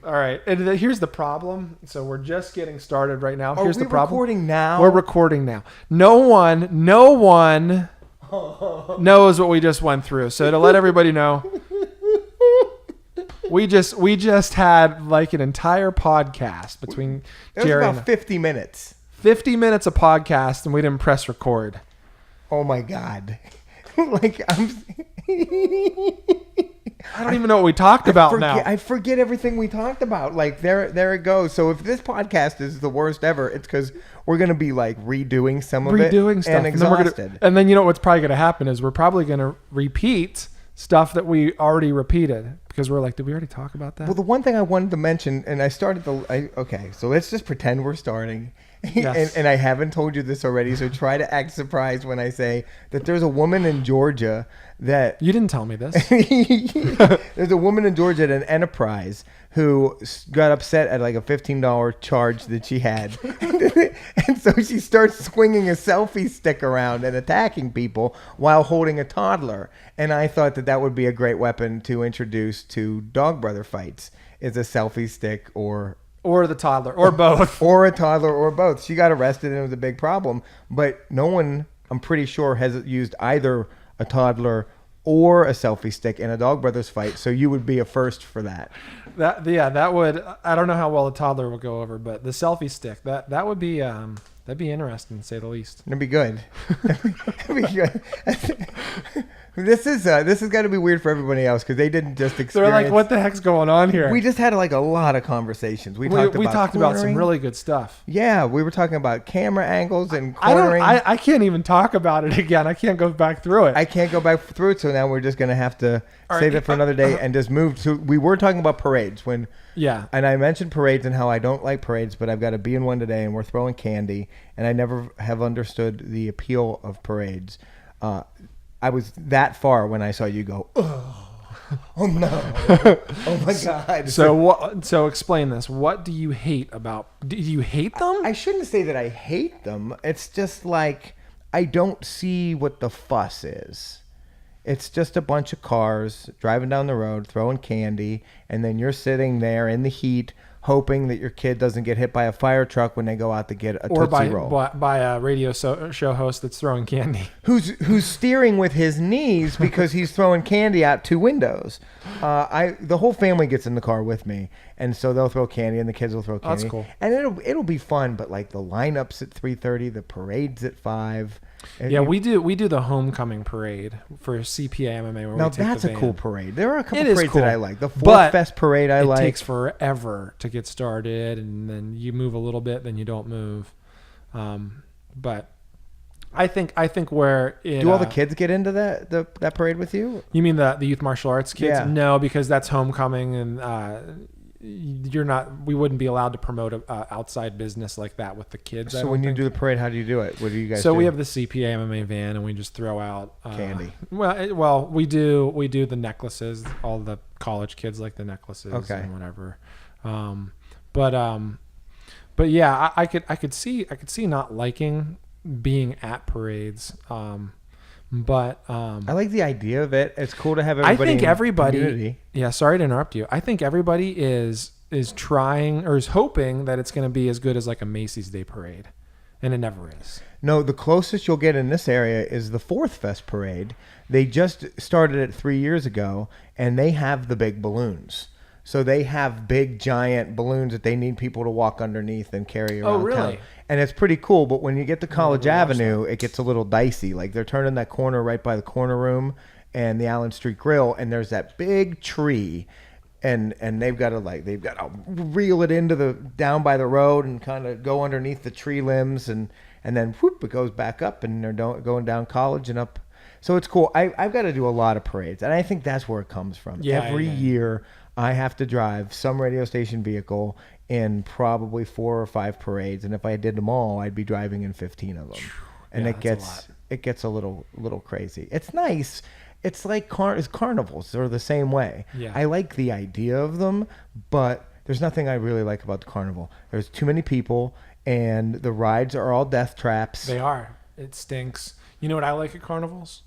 All right. And here's the problem. So we're just getting started right now. Are Here's we the problem. recording now? We're recording now. No one knows what we just went through. So to let everybody know, we just had like an entire podcast between It was Jerry about and 50 minutes. 50 minutes of podcast, and we didn't press record. Oh my God. Like I don't even know what we talked about now. I forget everything we talked about. Like there it goes. So if this podcast is the worst ever, it's because we're gonna be like redoing some of it Stuff. and exhausted. And then you know what's probably gonna happen is we're probably gonna repeat stuff that we already repeated because we're like, did we already talk about that? Well, the one thing I wanted to mention, and I started okay, so let's just pretend we're starting. Yes. and I haven't told you this already, so try to act surprised when I say that there's a woman in Georgia that You didn't tell me this. there's a woman in Georgia at an Enterprise who got upset at like a $15 charge that she had. And so she starts swinging a selfie stick around and attacking people while holding a toddler. And I thought that would be a great weapon to introduce to dog brother fights, is a selfie stick or Or the toddler, or both. or a toddler or both. She got arrested and it was a big problem. But no one, I'm pretty sure, has used either a toddler or a selfie stick in a dog brothers fight. So you would be a first for that. That would. I don't know how well the toddler will go over, but the selfie stick that would be that'd be interesting to say the least. It'd be good. It'd be good. This is got to be weird for everybody else because they didn't just experience. They're like, what the heck's going on here? We just had like a lot of conversations. We talked about some cornering. really good stuff. Yeah, we were talking about camera angles and cornering. I can't even talk about it again. I can't go back through it. I can't go back through it, so now we're just gonna have to save it for another day and just move to. We were talking about parades when. Yeah. And I mentioned parades and how I don't like parades, but I've got to be in one today, and we're throwing candy, and I never have understood the appeal of parades. I was that far when I saw you go, oh no, oh my God. So explain this. What do you hate about? Do you hate them? I shouldn't say that I hate them. It's just like I don't see what the fuss is. It's just a bunch of cars driving down the road, throwing candy, and then you're sitting there in the heat hoping that your kid doesn't get hit by a fire truck when they go out to get a Tootsie Roll. Or by a radio show host that's throwing candy. Who's steering with his knees because he's throwing candy out two windows. The whole family gets in the car with me, and so they'll throw candy, and the kids will throw candy. That's cool. And it'll be fun, but like the lineups at 3:30, the parade's at 5. Yeah, we do the homecoming parade for CPA MMA. Where now we take that's the a van. cool parade. There are a couple It is parades cool, that I like. The Fourth but Fest parade I like. It takes forever to get started, and then you move a little bit, then you don't move. But I think where it, do all the kids get into that parade with you? You mean the youth martial arts kids? Yeah. No, because that's homecoming, and we wouldn't be allowed to promote a outside business like that with the kids. So when you do the parade, how do you do it? What do you guys do? So we have the CPA MMA van, and we just throw out candy. Well, we do the necklaces. All the college kids like the necklaces, okay, and whatever. But yeah, I could see not liking being at parades. But I like the idea of it. It's cool to have everybody. I think everybody. Community. Yeah, sorry to interrupt you. I think everybody is trying or is hoping that it's going to be as good as like a Macy's Day Parade, and it never is. No, the closest you'll get in this area is the Fourth Fest Parade. They just started it 3 years ago, and they have the big balloons. So they have big, giant balloons that they need people to walk underneath and carry around really? town. And it's pretty cool, but when you get to College Avenue, it gets a little dicey. Like they're turning that corner right by the corner room and the Allen Street Grill, and there's that big tree, and they've got to reel it into down by the road and kind of go underneath the tree limbs, and then whoop, it goes back up, and they're going down College and up. So it's cool. I've got to do a lot of parades, and I think that's where it comes from. Yeah, Every year I have to drive some radio station vehicle in probably 4 or 5 parades, and if I did them all, I'd be driving in 15 of them. And it gets a little crazy. It's nice. It's like carnivals. They're the same way. Yeah. I like the idea of them, but there's nothing I really like about the carnival. There's too many people, and the rides are all death traps. They are. It stinks. You know what I like at carnivals?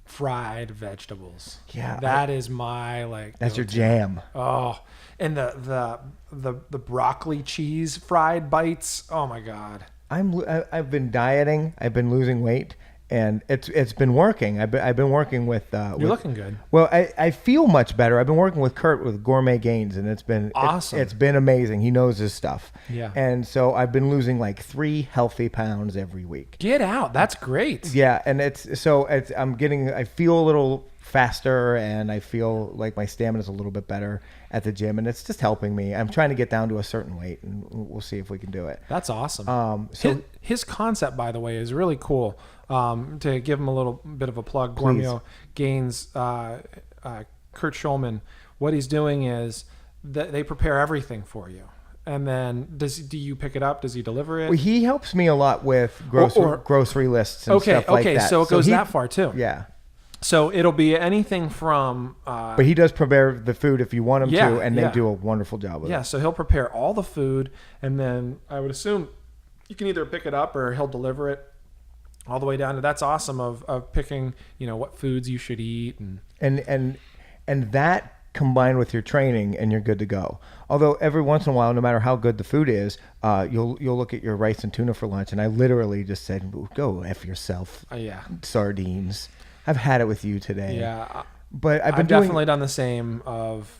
fried vegetables. Yeah, That is my like. That's your go-to. jam. Oh, and the broccoli cheese fried bites. Oh my God. I've been dieting. I've been losing weight, and it's been working. I've been working with. You're looking good. Well, I feel much better. I've been working with Kurt with Gourmet Gains, and it's been Awesome. It's been amazing. He knows his stuff. Yeah. And so I've been losing like 3 healthy pounds every week. Get out. That's great. Yeah, and I feel a little faster, and I feel like my stamina's a little bit better at the gym, and it's just helping me. I'm trying to get down to a certain weight, and we'll see if we can do it. That's awesome. So his concept, by the way, is really cool. To give him a little bit of a plug, Please. Gormio Gains, Kurt Schulman, what he's doing is that they prepare everything for you. And then do you pick it up? Does he deliver it? Well, he helps me a lot with grocery lists and Okay, stuff like that. so it goes he- that far too. Yeah. So it'll be anything from But he does prepare the food if you want him Yeah, to, and they yeah. do a wonderful job with yeah. it. So he'll prepare all the food, and then I would assume you can either pick it up or he'll deliver it all the way down to. That's awesome of picking what foods you should eat And that combined with your training, and you're good to go. Although every once in a while, no matter how good the food is, you'll look at your rice and tuna for lunch, and I literally just said, "Go F yourself, yeah. sardines." I've had it with you today. Yeah, But I've I've been doing definitely done the same of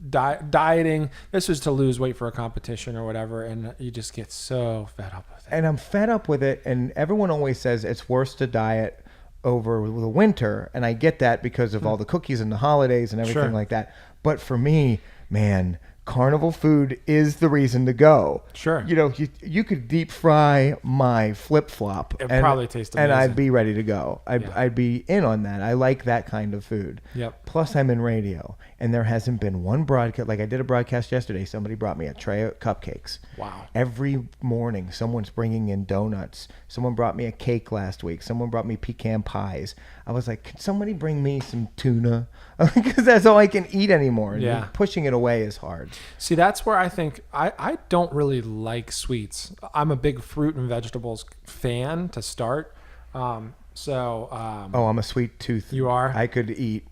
dieting. This was to lose weight for a competition or whatever, and you just get so fed up with it. and I'm fed up with it. And everyone always says it's worse to diet over the winter, and I get that because of all the cookies and the holidays and everything Sure. like that. But for me, man, carnival food is the reason to go. Sure. You could deep fry my flip flop. It'd probably taste and amazing. I'd be ready to go. Yeah. I'd be in on that. I like that kind of food. Yep. Plus, I'm in radio, and there hasn't been one broadcast. Like I did a broadcast yesterday. Somebody brought me a tray of cupcakes. Wow. Every morning, someone's bringing in donuts. Someone brought me a cake last week. Someone brought me pecan pies. I was like, can somebody bring me some tuna? Because that's all I can eat anymore. And Yeah. pushing it away is hard. See, that's where I think I don't really like sweets. I'm a big fruit and vegetables fan to start. Oh, I'm a sweet tooth. You are? I could eat.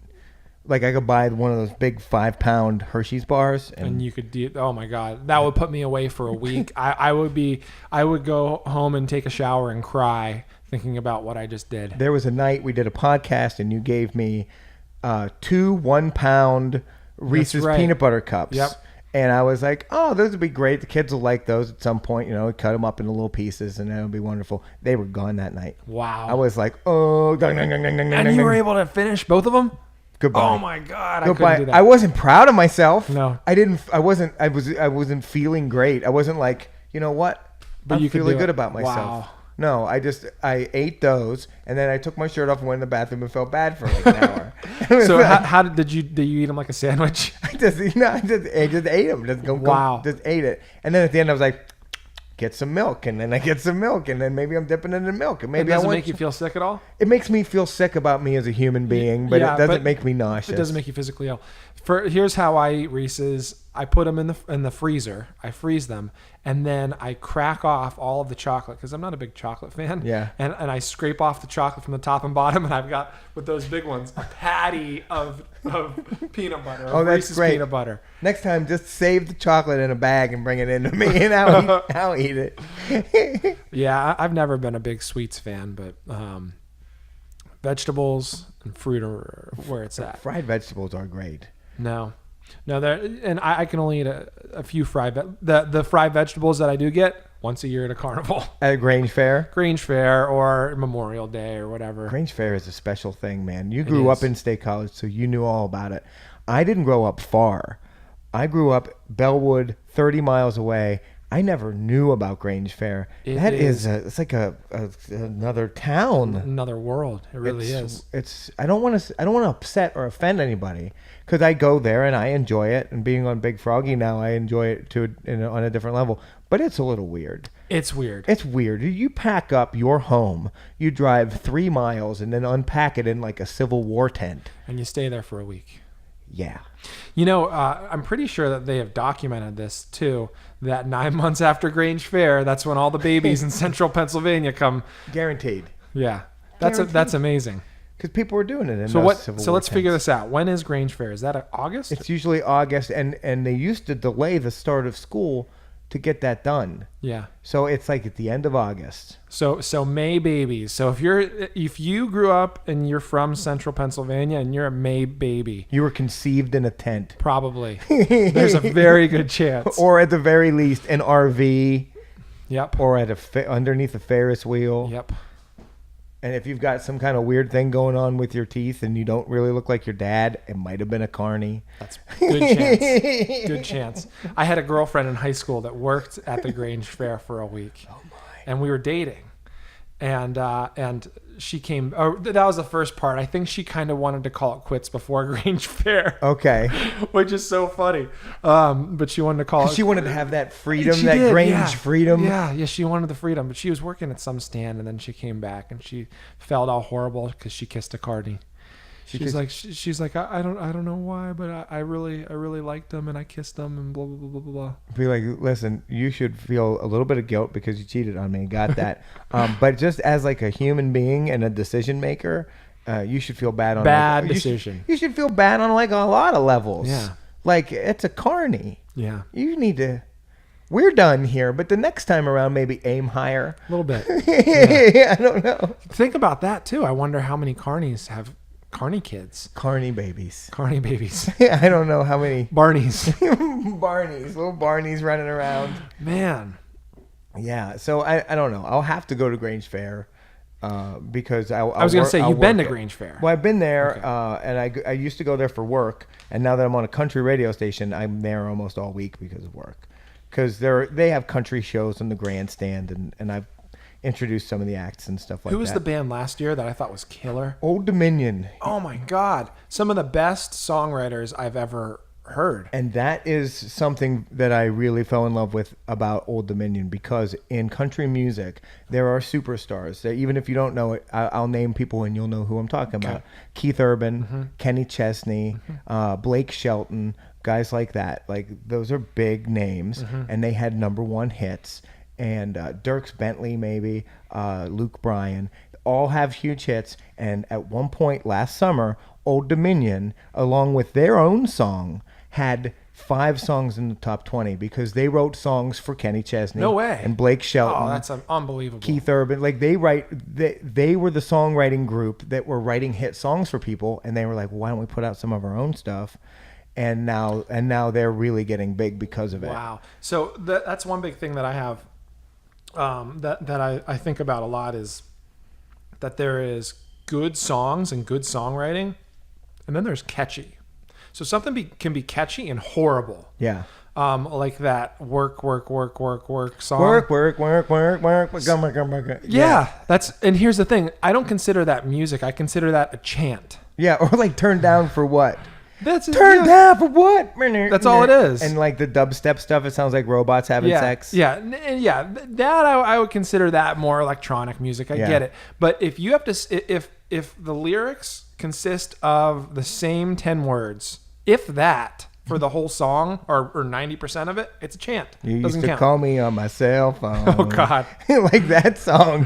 Like I could buy one of those big 5-pound Hershey's bars, and you could do. Oh my God, that would put me away for a week. I would go home and take a shower and cry thinking about what I just did. there was a night we did a podcast, and you gave me 2 1-pound Reese's right. peanut butter cups. Yep. And I was like, oh, those would be great. The kids will like those at some point. Cut them up into little pieces, and that would be wonderful. They were gone that night. Wow. I was like, oh, and you were able to finish both of them? goodbye. Oh my God, I Goodbye. couldn't do that. I wasn't proud of myself. No. I wasn't feeling great. I wasn't like, you know what? But I'm you could feeling do good it. about myself. Wow. No, I ate those, and then I took my shirt off and went in the bathroom and felt bad for like an hour. So how did you eat them like a sandwich? I just ate them. Wow. Just ate it. And then at the end, I was like, get some milk, and then I get some milk, and then maybe I'm dipping it in milk, and It maybe I doesn't want. make you feel sick at all? It makes me feel sick about me as a human being, but Yeah, it doesn't but make me nauseous. It doesn't make you physically ill. Here's how I eat Reese's. I put them in the freezer. I freeze them, and then I crack off all of the chocolate because I'm not a big chocolate fan. Yeah. And I scrape off the chocolate from the top and bottom, and I've got, with those big ones, a patty of peanut butter. Oh, that's Reese's great. peanut butter. Next time, just save the chocolate in a bag and bring it into me, and I'll eat it. Yeah, I've never been a big sweets fan, but vegetables and fruit are where it's at. Fried vegetables are great. No, and I can only eat a few the fried vegetables that I do get once a year at a carnival, At a Grange Fair. Grange Fair or Memorial Day or whatever. Grange Fair is a special thing, man. You grew up is. in State College, so you knew all about it. I didn't grow up far. I grew up Bellwood, 30 miles away. I never knew about Grange Fair. It's like another town. Another world. It really is. It's I don't want to upset or offend anybody because I go there and I enjoy it, and being on Big Froggy now I enjoy it on a different level. But it's a little weird. It's weird. It's weird. You pack up your home, you drive 3 miles, and then unpack it in like a Civil War tent. And you stay there for a week. Yeah. I'm pretty sure that they have documented this too, that 9 months after Grange Fair, that's when all the babies in central Pennsylvania come. Guaranteed. Yeah. Guaranteed. That's amazing. because people were doing it in So those what? Civil So War let's figure tents. this out. When is Grange Fair? Is that August? It's usually August, and they used to delay the start of school to get that done. Yeah. So it's like at the end of August. So May babies. So if you grew up and you're from Central Pennsylvania and you're a May baby, You were conceived in a tent, probably there's a very good chance. or at the very least an RV, Yep. or at underneath a Ferris wheel. Yep. And if you've got some kind of weird thing going on with your teeth and you don't really look like your dad, it might have been a carny. That's good chance. Good chance. I had a girlfriend in high school that worked at the Grange Fair for a week. Oh my. And we were dating. And she came, that was the first part. I think she kind of wanted to call it quits before Grange Fair, Okay. which is so funny. But she wanted to call it. She wanted to have that freedom, She that did, Grange yeah. freedom. Yeah, she wanted the freedom, but she was working at some stand, and then she came back, and she felt all horrible because she kissed a carny. She's like, I don't know why, but I really liked him, and I kissed him, and blah blah blah blah blah blah. Be like, listen, you should feel a little bit of guilt because you cheated on me. Got that? But just as like a human being and a decision maker, you should feel bad on Bad like, decision. You should feel bad on like a lot of levels. Yeah. Like it's a carny. Yeah, You need to. We're done here, but the next time around, maybe aim higher. a little bit. I don't know. Think about that too. I wonder how many carnies have carny kids, Carny babies. carny babies, I don't know how many Barneys. Barneys, little Barneys running around. Man, Yeah, so I don't know. I'll have to go to Grange Fair because I was gonna say you've been to Grange Fair. Well, I've been there, Okay. and I used to go there for work, and now that I'm on a country radio station, I'm there almost all week because of work. Because they have country shows in the grandstand, and I've introduced some of the acts and stuff like that. Who was the band last year that I thought was killer? Old Dominion. Oh my God, some of the best songwriters I've ever heard. And that is something that I really fell in love with about Old Dominion, because in country music, there are superstars that even if you don't know it, I'll name people and you'll know who I'm talking about. Keith Urban, Kenny Chesney, Blake Shelton, guys like that. Like those are big names, and they had #1 hits. And Dierks Bentley, maybe, Luke Bryan, all have huge hits. And at one point last summer, Old Dominion, along with their own song, had 5 songs in the top 20 because they wrote songs for Kenny Chesney. No way. And Blake Shelton. Oh, that's unbelievable. Keith Urban. Like they were the songwriting group that were writing hit songs for people, and they were like, why don't we put out some of our own stuff? And now they're really getting big because of it. Wow. So that's one big thing that I have that I think about a lot is that there is good songs and good songwriting, and then there's catchy. So something can be catchy and horrible. Yeah. Like that work song. Work. Yeah, and here's the thing. I don't consider that music. I consider that a chant. Yeah, or like turn down for what? That's Turn down for what? That's all it is. And like the dubstep stuff, it sounds like robots having sex. Yeah, that I would consider that more electronic music. I Yeah. get it. But if you have to, if the lyrics consist of the same 10 words, if that, for the whole song or 90% of it, it's a chant. You used Doesn't to count. call me on my cell phone. Oh God. Like that song.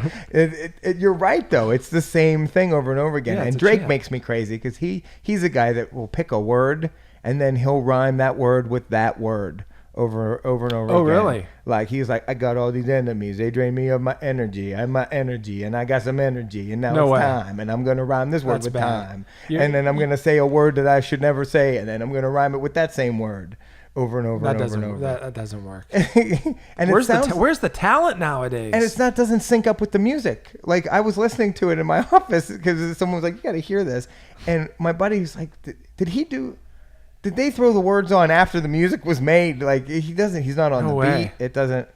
You're right though. It's the same thing over and over again. Yeah, it's And a Drake chant. makes me crazy because he's a guy that will pick a word and then he'll rhyme that word with that word over and over Oh, again. really? Like he's like, I got all these enemies. They drain me of my energy. I'm my energy, and I got some energy, and now No it's way. time. And I'm gonna rhyme this word That's with bad. time, You're- and then I'm gonna say a word that I should never say, and then I'm gonna rhyme it with that same word over and over That and over doesn't and over. that doesn't work. And Where's it sounds, where's the talent nowadays? and it's not doesn't sync up with the music. Like I was listening to it in my office because someone was like, "You got to hear this," and my buddy was like, Did they throw the words on after the music was made? Like he doesn't. He's not on No the way. beat. It doesn't.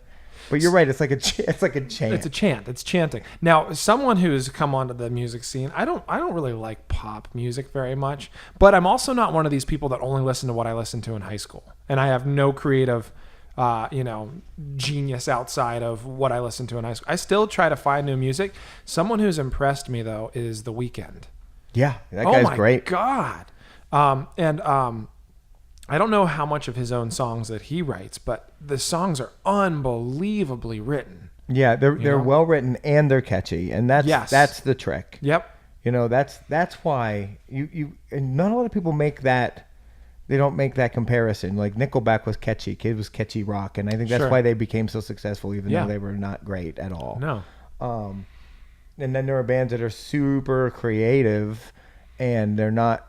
But you're right. It's like a chant. It's a chant. It's chanting. Now, someone who's come onto the music scene, I don't really like pop music very much, but I'm also not one of these people that only listen to what I listened to in high school, and I have no creative, genius outside of what I listened to in high school. I still try to find new music. Someone who's impressed me though is The Weeknd. Yeah, that Oh guy's my great. God. I don't know how much of his own songs that he writes, but the songs are unbelievably written. Yeah, they're know? well written and they're catchy, and that's Yes. that's the trick. Yep. You know, that's why you and not a lot of people make that. They don't make that comparison. Like Nickelback was catchy, Kid was catchy rock, and I think that's Sure. why they became so successful, even Yeah. though they were not great at all. No. And then there are bands that are super creative, and they're not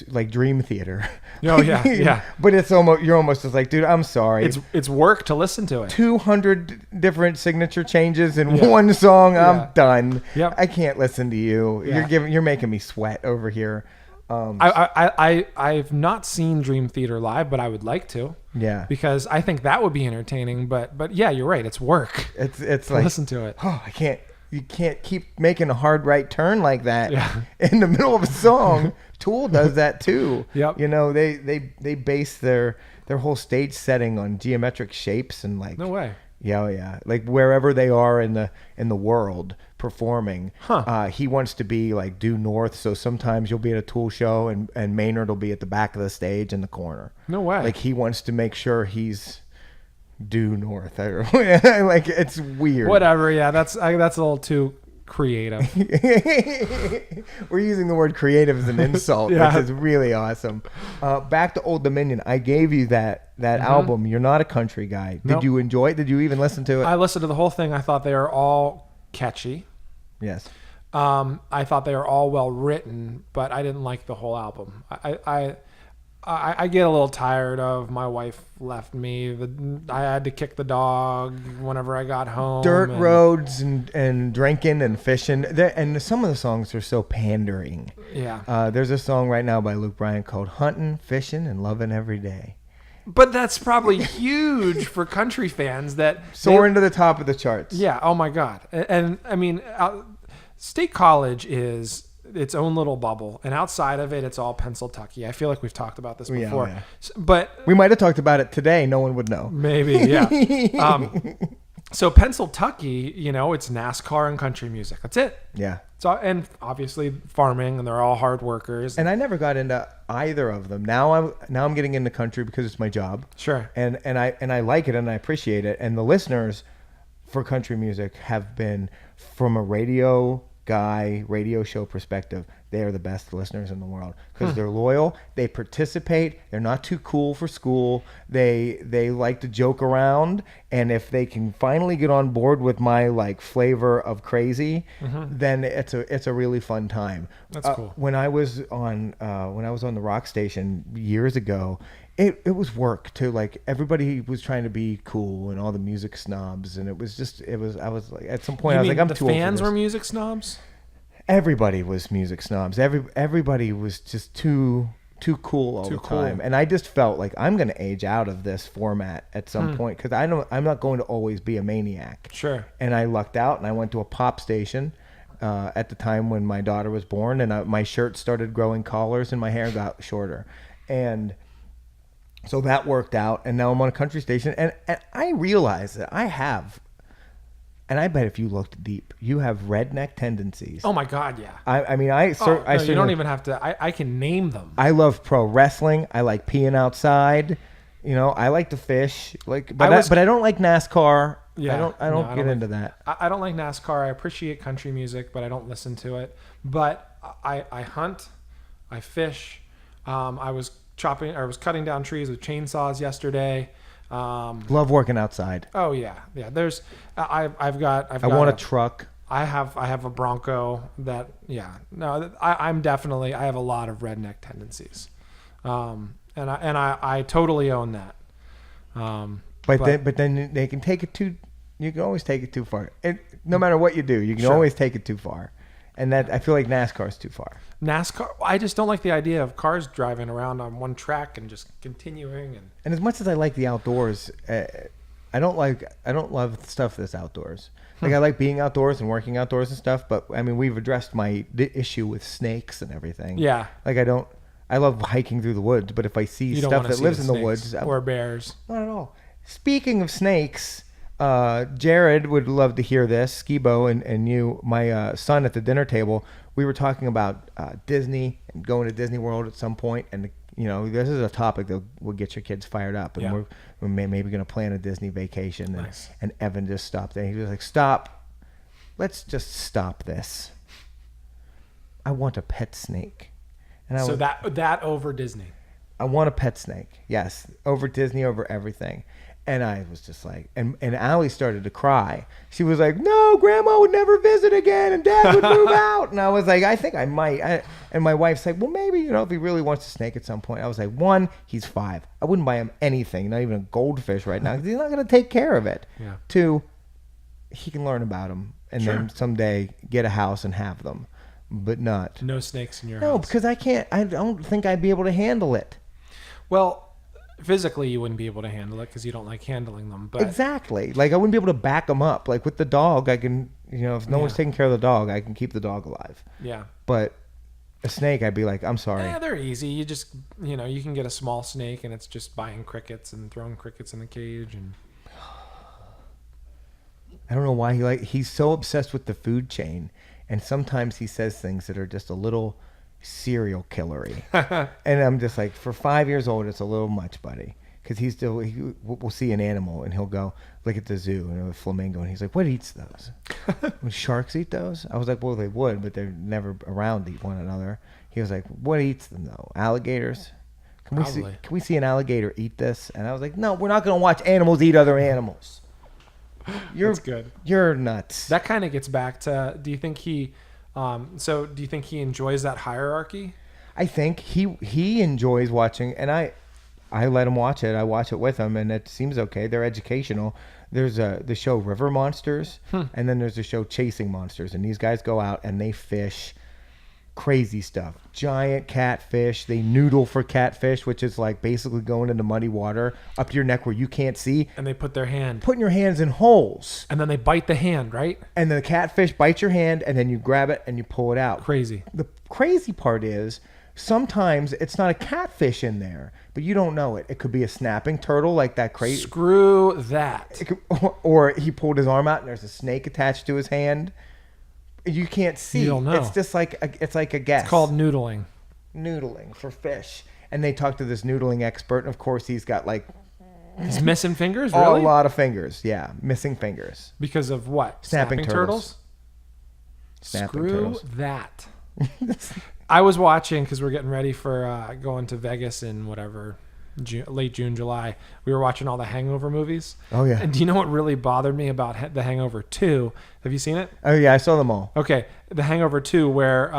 like Dream Theater. Oh, yeah, yeah. But it's almost you're almost just like, dude, I'm sorry. It's work to listen to it. 200 different signature changes in Yeah. one song. Yeah. I'm done. Yep. I can't listen to you. Yeah. You're making me sweat over here. I've not seen Dream Theater live, but I would like to. Yeah. Because I think that would be entertaining. But yeah, you're right. It's work. It's to like, listen to it. oh, I can't. You can't keep making a hard right turn like that Yeah. in the middle of a song. Tool does that too. Yep. You know, they base their whole stage setting on geometric shapes and like No way. yeah, like wherever they are in the world performing. Huh. He wants to be like due north, so sometimes you'll be at a Tool show and Maynard will be at the back of the stage in the corner. No way. Like he wants to make sure he's due north. Like it's weird. Whatever. Yeah, that's a little too creative. We're using the word creative as an insult, Yeah. which is really awesome. Back to Old Dominion. I gave you that album. You're not a country guy. Did Nope. you enjoy it? Did you even listen to it? I listened to the whole thing. I thought they were all catchy. Yes. I thought they were all well written, but I didn't like the whole album. I get a little tired of my wife left me. I had to kick the dog whenever I got home. Dirt and- roads and drinking and fishing. And some of the songs are so pandering. Yeah. There's a song right now by Luke Bryan called Hunting, Fishing, and Loving Every Day. But that's probably huge for country fans that Soaring to the top of the charts. Yeah. Oh my God. And I mean, State College is its own little bubble, and outside of it, it's all Pennsylvania. I feel like we've talked about this Yeah, before, yeah. But We might have talked about it today. No one would know. maybe, yeah. So Pennsylvania, it's NASCAR and country music. That's it. Yeah. So, and obviously farming, and they're all hard workers. And I never got into either of them. Now I'm getting into country because it's my job. Sure. And I like it and I appreciate it. And the listeners for country music have been, from a radio show perspective, they are the best listeners in the world because they're loyal, they participate, they're not too cool for school, they like to joke around, and if they can finally get on board with my like flavor of crazy, then it's a really fun time. That's cool. When I was on the rock station years ago, it was work too. Like everybody was trying to be cool and all the music snobs, and I was like, at some point I was like, I'm the too old for fans this. were music snobs? Everybody was music snobs. Everybody was just too cool all Too the time. cool. And I just felt like I'm going to age out of this format at some point because I'm not going to always be a maniac. Sure. And I lucked out and I went to a pop station at the time when my daughter was born, and my shirt started growing collars and my hair got shorter. And so that worked out, and now I'm on a country station, and I realize that I have, and I bet if you looked deep, you have redneck tendencies. Oh my God, yeah. I mean, No, you certainly- don't even have to. I can name them. I love pro wrestling. I like peeing outside. I like to fish. But I don't like NASCAR. Yeah. I don't No, get like- into that. I don't like NASCAR. I appreciate country music, but I don't listen to it. But I hunt, I fish. I was cutting down trees with chainsaws yesterday. Love working outside. Oh yeah. I've got I want a truck. I have a Bronco that, yeah. No, I'm definitely, I have a lot of redneck tendencies. And I totally own that. But then they can take it too. You can always take it too far. No matter what you do, you can Sure. always take it too far. And that I feel like NASCAR is too far. NASCAR, I just don't like the idea of cars driving around on one track and just continuing. And as much as I like the outdoors, I don't love stuff that's outdoors. Like I like being outdoors and working outdoors and stuff. But I mean, we've addressed my issue with snakes and everything. Yeah. Like I love hiking through the woods, but if I see You don't stuff want to that see lives the in the snakes woods, or bears. not at all. Speaking of snakes, Jared would love to hear this. Skibo and you, my son at the dinner table, we were talking about Disney and going to Disney World at some point, and this is a topic that will get your kids fired up, and Yeah. we're maybe going to plan a Disney vacation. And, Nice. and Evan just stopped there. He was like, "Stop! Let's just stop this." I want a pet snake. And So that over Disney. I want a pet snake. Yes. Over Disney, over everything. And I was just like, and Allie started to cry. She was like, no, Grandma would never visit again and Dad would move out. And I was like, I think I might. And my wife's like, well, maybe, if he really wants a snake at some point. I was like, one, he's 5. I wouldn't buy him anything, not even a goldfish right now, because he's not going to take care of it. Yeah. 2, he can learn about them and then someday get a house and have them, but not. No snakes in your No, house. because I don't think I'd be able to handle it. Well, physically you wouldn't be able to handle it because you don't like handling them. But Exactly. Like I wouldn't be able to back them up. Like with the dog, I can, if no one's taking care of the dog, I can keep the dog alive. yeah. But a snake, I'd be like, I'm sorry. Yeah, they're easy. You just, you can get a small snake and it's just buying crickets and throwing crickets in the cage. And I don't know why he's so obsessed with the food chain. And sometimes he says things that are just a little serial killery. And I'm just like, for 5 years old, it's a little much, buddy. Because we'll see an animal and he'll go, like at the zoo, and a flamingo, and he's like, what eats those? Would sharks eat those? I was like, well, they would, but they're never around to eat one another. He was like, what eats them though? Alligators? Can we see an alligator eat this? And I was like, no, we're not going to watch animals eat other animals. That's good. You're nuts. That kind of gets back to, do you think he enjoys that hierarchy? I think he enjoys watching, and I let him watch it. I watch it with him, and it seems okay. They're educational. There's the show River Monsters, and then there's the show Chasing Monsters, and these guys go out and they fish crazy stuff. Giant catfish. They noodle for catfish, which is like basically going into muddy water up to your neck where you can't see. And they put their hand. Putting your hands in holes. And then they bite the hand, right? And then the catfish bites your hand, and then you grab it and you pull it out. Crazy. The crazy part is sometimes it's not a catfish in there, but you don't know it. It could be a snapping turtle, like that crazy. Screw that. Or he pulled his arm out and there's a snake attached to his hand. You can't see. You don't know. It's just like it's like a guess. It's called noodling. Noodling for fish. And they talked to this noodling expert, and of course he's got like He's missing fingers, really? a lot of fingers. Yeah, missing fingers. Because of what? Snapping turtles. Screw that. I was watching, because we're getting ready for going to Vegas in whatever, late June, July. We were watching all the Hangover movies. Oh, yeah. And do you know what really bothered me about The Hangover 2? Have you seen it? Oh, yeah, I saw them all. Okay. The Hangover 2, where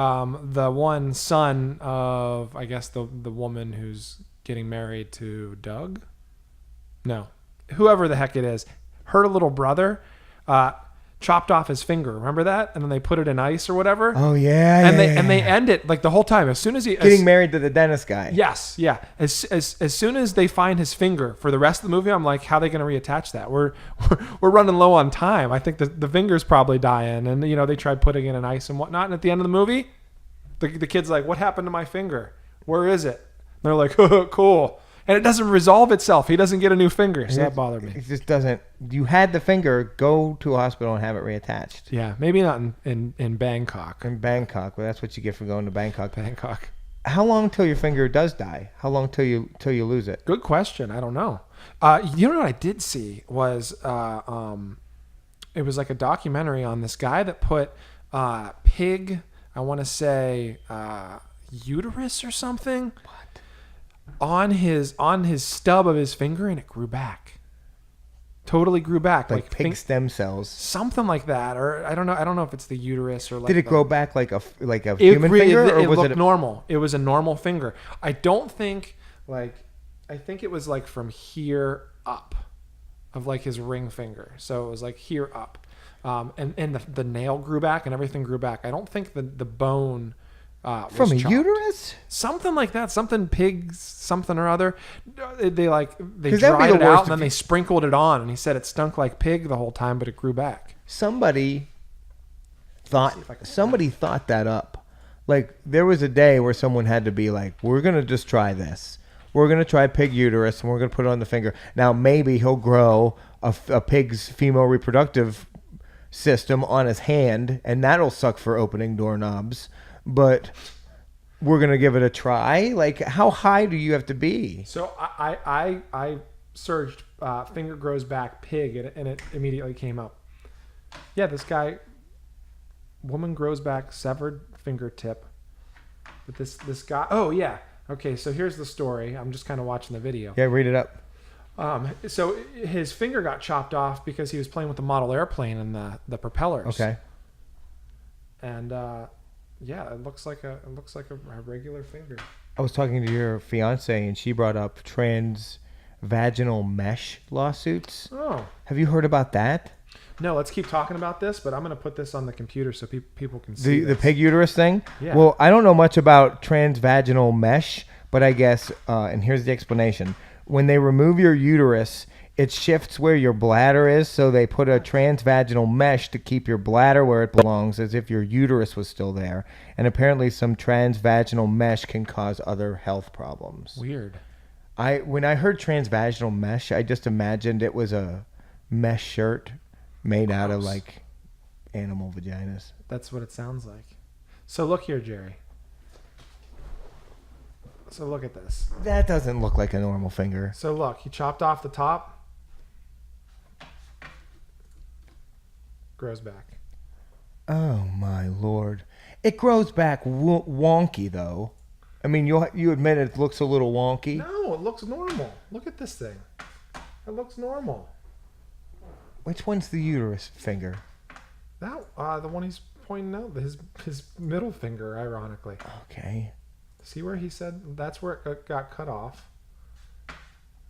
the one son of, I guess, the woman who's getting married to Doug? No. Whoever the heck it is. Her little brother chopped off his finger. Remember that? And then they put it in ice or whatever. Oh, yeah. And they end it like the whole time. As soon as he getting married to the dentist guy. Yes, yeah. As soon as they find his finger for the rest of the movie, I'm like, how are they going to reattach that? We're running low on time. I think the finger's probably dying, and they tried putting it in ice and whatnot. And at the end of the movie, the kid's like, "What happened to my finger? Where is it?" And they're like, "Oh, cool." And it doesn't resolve itself. He doesn't get a new finger, so that bothered me. It just doesn't. You had the finger. Go to a hospital and have it reattached. Yeah, maybe not in Bangkok. In Bangkok, well, that's what you get for going to Bangkok. Bangkok. How long till your finger does die? How long till you lose it? Good question. I don't know. You know what I did see was it was like a documentary on this guy that put pig, I want to say uterus or something, on his stub of his finger, and it grew back. Totally grew back, like pig stem cells, something like that, or I don't know if it's the uterus or like. Did it grow back like a human finger, or it was looked it normal? It was a normal finger. I don't think I think it was like from here up, of like his ring finger. So it was like here up, and the nail grew back and everything grew back. I don't think the bone. From a chopped. Uterus? Something like that. Something pigs, something or other. They dried the it out worst and then they sprinkled it on. And he said it stunk like pig the whole time, but it grew back. Somebody thought that up. Like there was a day where someone had to be like, we're going to just try this. We're going to try pig uterus and we're going to put it on the finger. Now maybe he'll grow a pig's female reproductive system on his hand and that'll suck for opening doorknobs. But we're gonna give it a try. Like, how high do you have to be? So I searched finger grows back pig, and it immediately came up. Yeah, this guy, woman grows back severed fingertip, But this guy. Oh yeah. Okay, so here's the story. I'm just kind of watching the video. Yeah, read it up. So his finger got chopped off because he was playing with the model airplane and the propellers. Okay. And yeah, it looks like a regular finger. I was talking to your fiance, and she brought up transvaginal mesh lawsuits. Oh. Have you heard about that? No, let's keep talking about this, but I'm going to put this on the computer so people can see The this. pig uterus thing? Yeah. Well, I don't know much about transvaginal mesh, but I guess, and here's the explanation. When they remove your uterus, it shifts where your bladder is, so they put a transvaginal mesh to keep your bladder where it belongs, as if your uterus was still there. And apparently some transvaginal mesh can cause other health problems. Weird. When I heard transvaginal mesh, I just imagined it was a mesh shirt made out of like animal vaginas. That's what it sounds like. So look here, Jerry. So look at this. That doesn't look like a normal finger. So look, he chopped off the top. Grows back. Oh my lord! It grows back wonky though. I mean, you admit it looks a little wonky. No, it looks normal. Look at this thing. It looks normal. Which one's the uterus finger? That the one he's pointing out, his middle finger, ironically. Okay. See where he said that's where it got cut off?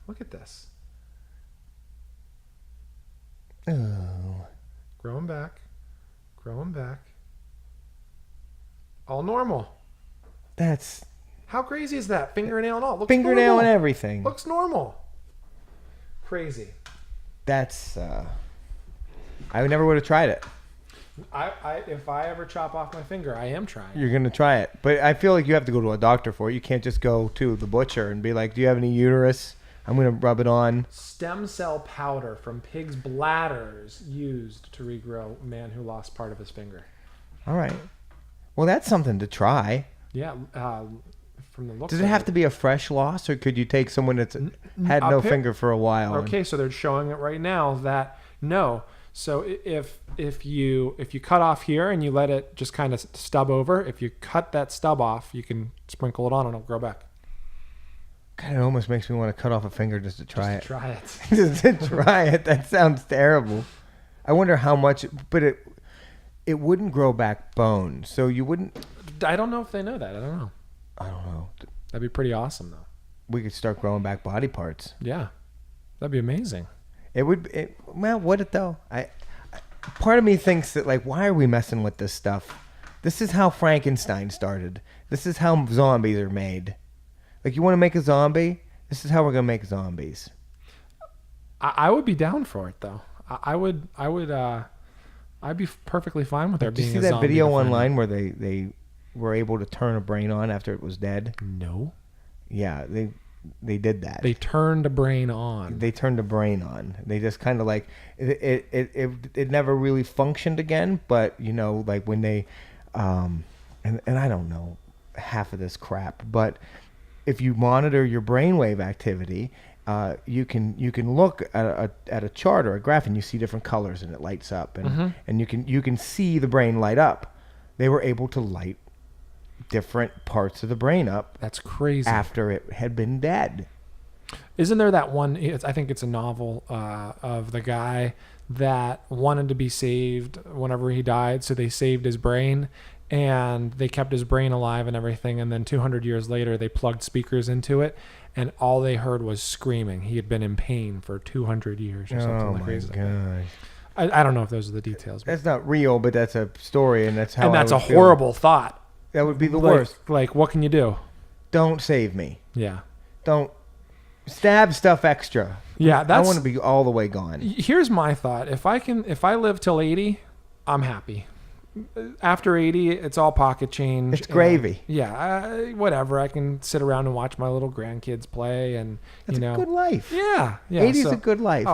Look at this. Oh. Growing back. Growing back. All normal. That's How crazy is that? Fingernail and all. Looks fingernail normal. and everything. Looks normal. Crazy. That's I never would have tried it. If I ever chop off my finger, I am trying. You're gonna try it, but I feel like you have to go to a doctor for it. You can't just go to the butcher and be like, "Do you have any uterus? I'm gonna rub it on." Stem cell powder from pig's bladders used to regrow man who lost part of his finger. All right. Well, that's something to try. Yeah, from the looks. Does it have to be a fresh loss, or could you take someone that's had no finger for a while? Okay, so they're showing it right now that no. So if you cut off here and you let it just kind of stub over, if you cut that stub off, you can sprinkle it on and it'll grow back. God, it almost makes me want to cut off a finger just to try Just it. try it. Just to try it. That sounds terrible. I wonder how much, but it wouldn't grow back bone, so you wouldn't. I don't know if they know that. I don't know. I don't know. That'd be pretty awesome though. We could start growing back body parts. Yeah, that'd be amazing. It would. Well, would it though? Part of me thinks that like, why are we messing with this stuff? This is how Frankenstein started. This is how zombies are made. Like, you want to make a zombie? This is how we're gonna make zombies. I would be down for it though. I'd be perfectly fine with there Did you being see a that zombie video to find online where they were able to turn a brain on after it was dead? No. Yeah, they did that. They turned a brain on. They turned the brain on. They just kind of like it never really functioned again. But you know, like when they, and I don't know half of this crap, but if you monitor your brainwave activity, you can look at a chart or a graph and you see different colors and it lights up and you can see the brain light up. They were able to light different parts of the brain up. That's crazy. After it had been dead. Isn't there that one? I think it's a novel of the guy that wanted to be saved whenever he died, so they saved his brain and they kept his brain alive and everything. And then 200 years later, they plugged speakers into it, and all they heard was screaming. He had been in pain for 200 years or something like crazy. Oh my gosh. I don't know if those are the details. That's not real, but that's a story, and that's how. And that's I a would feel. horrible thought. That would be the worst. Like, what can you do? Don't save me. Yeah. Don't stab stuff extra. Yeah, I that's. want to be all the way gone. Here's my thought: if I live till 80, I'm happy. After 80, it's all pocket change. It's gravy. Whatever. I can sit around and watch my little grandkids play, and That's a good life. Yeah. 80 is a good life.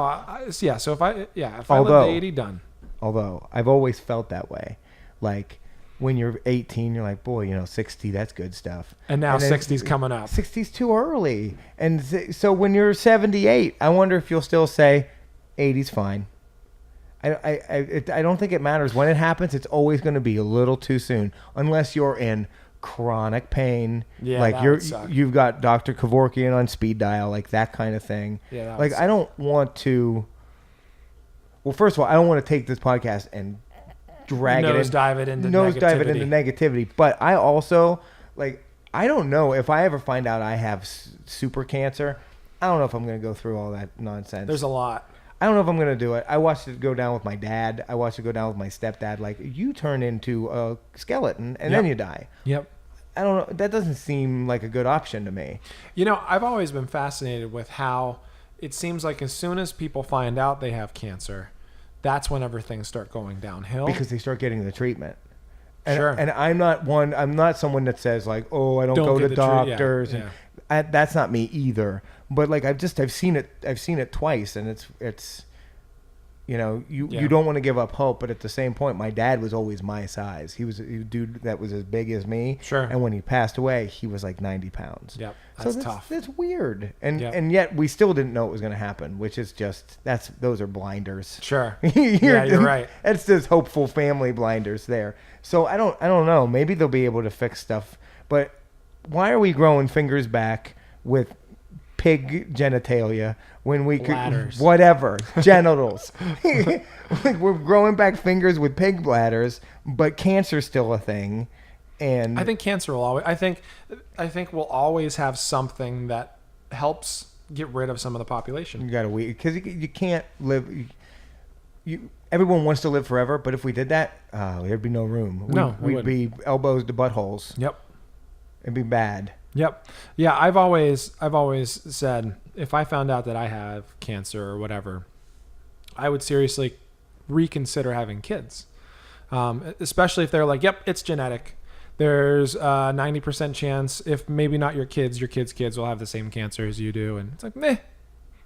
So if I live Although- to 80, done. Although I've always felt that way. Like when you're 18, you're like, boy, 60, that's good stuff. And now then 60's coming up. 60's too early. And so when you're 78, I wonder if you'll still say 80's fine. I don't think it matters when it happens. It's always going to be a little too soon, unless you're in chronic pain. Yeah, like that would suck. you've got Dr. Kevorkian on speed dial, like that kind of thing. Yeah, that would like suck. I don't want to. Well, first of all, I don't want to take this podcast and drag Nosedive it into nosedive it negativity. into negativity. But I also like I don't know if I ever find out I have super cancer. I don't know if I'm going to go through all that nonsense. There's a lot. I don't know if I'm going to do it. I watched it go down with my dad. I watched it go down with my stepdad. Like, you turn into a skeleton and then Yep. you die. Yep. I don't know. That doesn't seem like a good option to me. You know, I've always been fascinated with how it seems like as soon as people find out they have cancer, that's whenever things start going downhill. Because they start getting the treatment. And, Sure. and I'm not someone that says like, oh, I don't go get to the doctors. yeah. And that's not me either. But like, I've seen it twice, and it's, you know, you don't want to give up hope. But at the same point, my dad was always my size. He was a dude that was as big as me. Sure. And when he passed away, he was like 90 pounds. Yep. So That's tough. That's weird. And Yep. and yet we still didn't know it was going to happen, which is just those are blinders. Sure. You're right. That's just hopeful family blinders there. So I don't know. Maybe they'll be able to fix stuff. But why are we growing fingers back with pig genitalia when we Bladders. could whatever genitals? Like, we're growing back fingers with pig bladders, but cancer's still a thing. And I think cancer will always. I think we'll always have something that helps get rid of some of the population. you got to wait because you can't live. Everyone wants to live forever, but if we did that, there'd be no room. We'd be elbows to buttholes. Yep. It'd be bad. Yep. Yeah, I've always said if I found out that I have cancer or whatever, I would seriously reconsider having kids. Especially if they're like, yep, it's genetic. There's a 90% chance, if maybe not your kids' kids will have the same cancer as you do. And it's like, meh,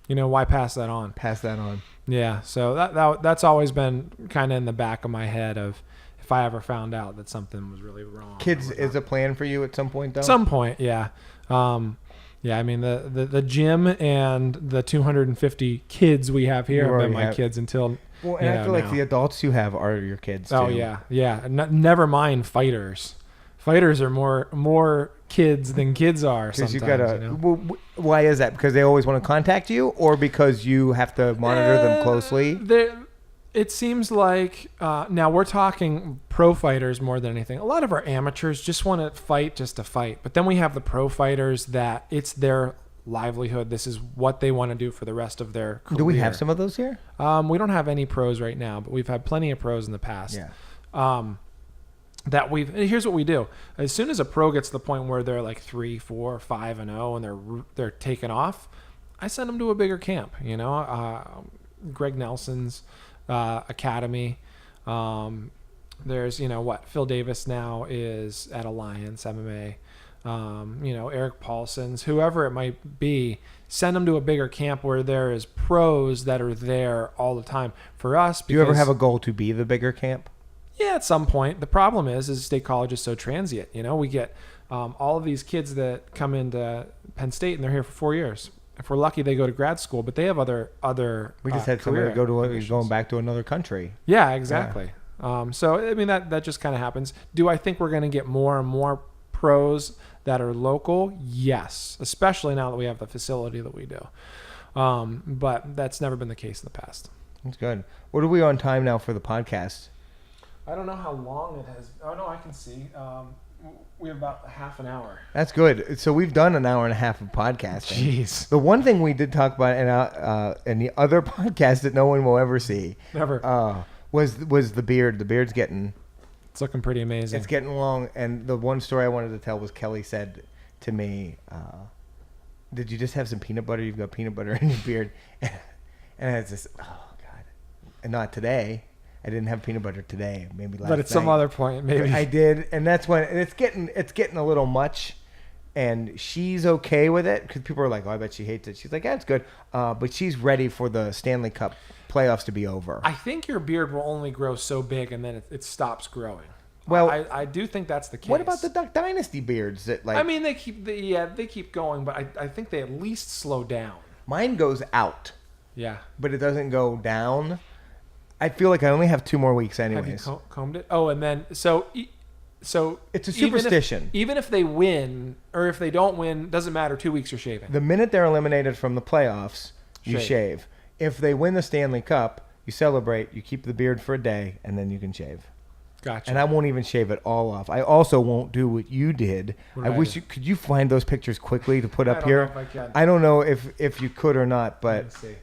why pass that on? Pass that on. Yeah. So that's always been kind of in the back of my head of if I ever found out that something was really wrong. Kids is a plan for you at some point, though? Some point, yeah. Yeah, I mean, the gym and the 250 kids we have here have been my kids until. Well, and I feel like the adults you have are your kids, too. Oh, yeah. Never mind fighters. Fighters are more kids than kids are sometimes. Well, why is that? Because they always want to contact you, or because you have to monitor them closely? It seems like now we're talking pro fighters more than anything. A lot of our amateurs just want to fight just to fight. But then we have the pro fighters that it's their livelihood. This is what they want to do for the rest of their career. Do we have some of those here? We don't have any pros right now, but we've had plenty of pros in the past. Yeah. Here's what we do. As soon as a pro gets to the point where they're like 3, 4, 5 and 0 and they're taking off, I send them to a bigger camp, Greg Nelson's academy. There's, Phil Davis now is at Alliance MMA. Eric Paulson's, whoever it might be, send them to a bigger camp where there is pros that are there all the time. For us, Do you ever have a goal to be the bigger camp? Yeah, at some point. The problem is State College is so transient. We get all of these kids that come into Penn State and they're here for 4 years. If we're lucky, they go to grad school, but they have other. We just had somebody going back to another country. Yeah, exactly. Yeah. So I mean that just kind of happens. Do I think we're going to get more and more pros that are local? Yes, especially now that we have the facility that we do. But that's never been the case in the past. That's good. What are we on time now for the podcast? I don't know how long it has. Oh no, I can see. We have about half an hour. That's good. So we've done an hour and a half of podcasting. Jeez. The one thing we did talk about in the other podcast that no one will ever see, was the beard. The beard's it's looking pretty amazing. It's getting long. And the one story I wanted to tell was Kelly said to me, "Did you just have some peanut butter? You've got peanut butter in your beard." And it's just, oh God, and not today. I didn't have peanut butter today. Maybe last night. But at some other point, maybe. I did, and that's when it's getting a little much. And she's okay with it because people are like, "Oh, I bet she hates it." She's like, "Yeah, it's good," but she's ready for the Stanley Cup playoffs to be over. I think your beard will only grow so big, and then it stops growing. Well, I do think that's the case. What about the Duck Dynasty beards? That I mean, they keep going, but I think they at least slow down. Mine goes out. Yeah, but it doesn't go down. I feel like I only have 2 more weeks anyways. Have you combed it? Oh, and then so So It's a even if- superstition. Even if they win or if they don't win, doesn't matter. 2 weeks you're shaving. The minute they're eliminated from the playoffs, you Shave. shave. If they win the Stanley Cup, you celebrate, you keep the beard for a day, and then you can shave. Gotcha. And I won't even shave it all off. I also won't do what you did. What I did I wish do? could you find those pictures quickly to put I up don't here? know if I can. I don't know if you could or not, but Let's see.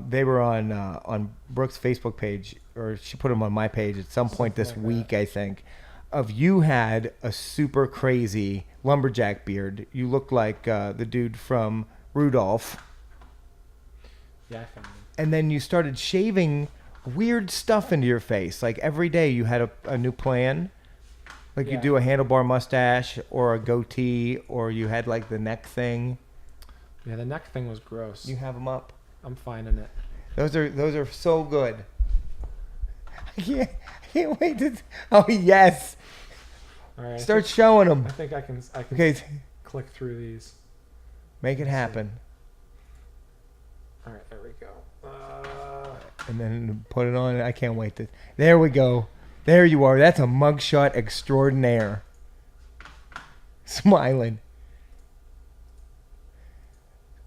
they were on Brooke's Facebook page, or she put them on my page at some point this Something like week, I think. Of you had a super crazy lumberjack beard. You looked like the dude from Rudolph. Yeah, I found it. And then you started shaving weird stuff into your face. Like every day you had a new plan. Like you Yeah. do a handlebar mustache or a goatee, or you had like the neck thing. Yeah, the neck thing was gross. You have them up. I'm finding it. Those are so good. I can't wait to. Oh yes, All right. start showing them. I think I can Okay, click through these. make it happen, All right, there we go. and then put it on. I can't wait to. There we go. There you are. That's a mugshot extraordinaire. Smiling.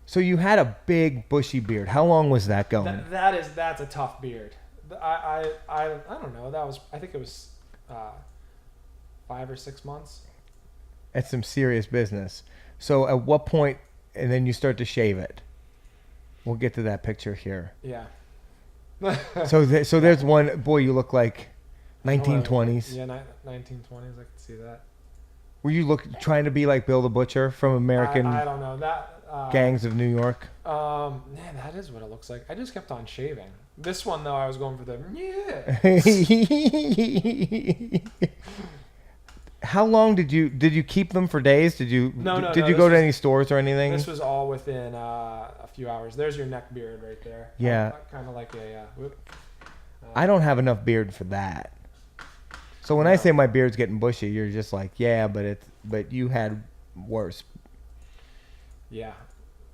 So you had a big bushy beard. How long was that going? That's a tough beard. I don't know. I think it was 5 or 6 months. That's some serious business. So at what point, and then you start to shave it? We'll get to that picture here. Yeah. So there's one. Boy, you look like 1920s. Yeah, 1920s. I could see that. Were you trying to be like Bill the Butcher from American I don't know that. Gangs of New York? Man, that is what it looks like. I just kept on shaving. This one though, I was going for the yeah. How long did you keep them for days? Did you No, did you this go to was- any stores or anything? This was all within a few hours. There's your neck beard right there. Yeah. Kind of like a. I don't have enough beard for that. So when I say my beard's getting bushy, you're just like, yeah, but you had worse. Yeah.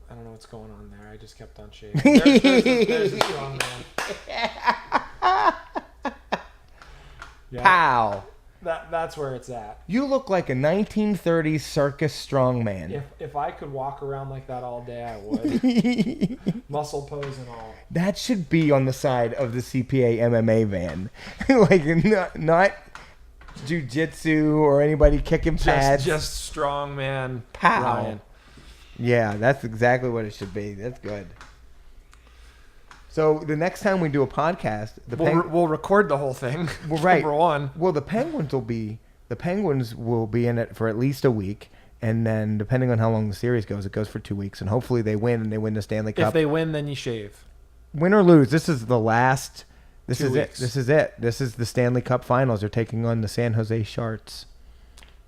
I don't know what's going on there. I just kept on shaving. There's a strong man. Yeah. Pow! That's where it's at. You look like a 1930s circus strongman. If I could walk around like that all day, I would. Muscle pose and all. That should be on the side of the CPA MMA van. Like, not jiu-jitsu or anybody kicking pads. Just strong man. Pow. Ryan. Yeah, that's exactly what it should be. That's good. So the next time we do a podcast, We'll record the whole thing. Well, right. Number one. Well, the Penguins will be in it for at least a week, and then depending on how long the series goes, it goes for 2 weeks, and hopefully they win and they win the Stanley Cup. If they win, then you shave. Win or lose, this is the last. This 2 is weeks. it. This is it. This is the Stanley Cup Finals. They're taking on the San Jose Sharks.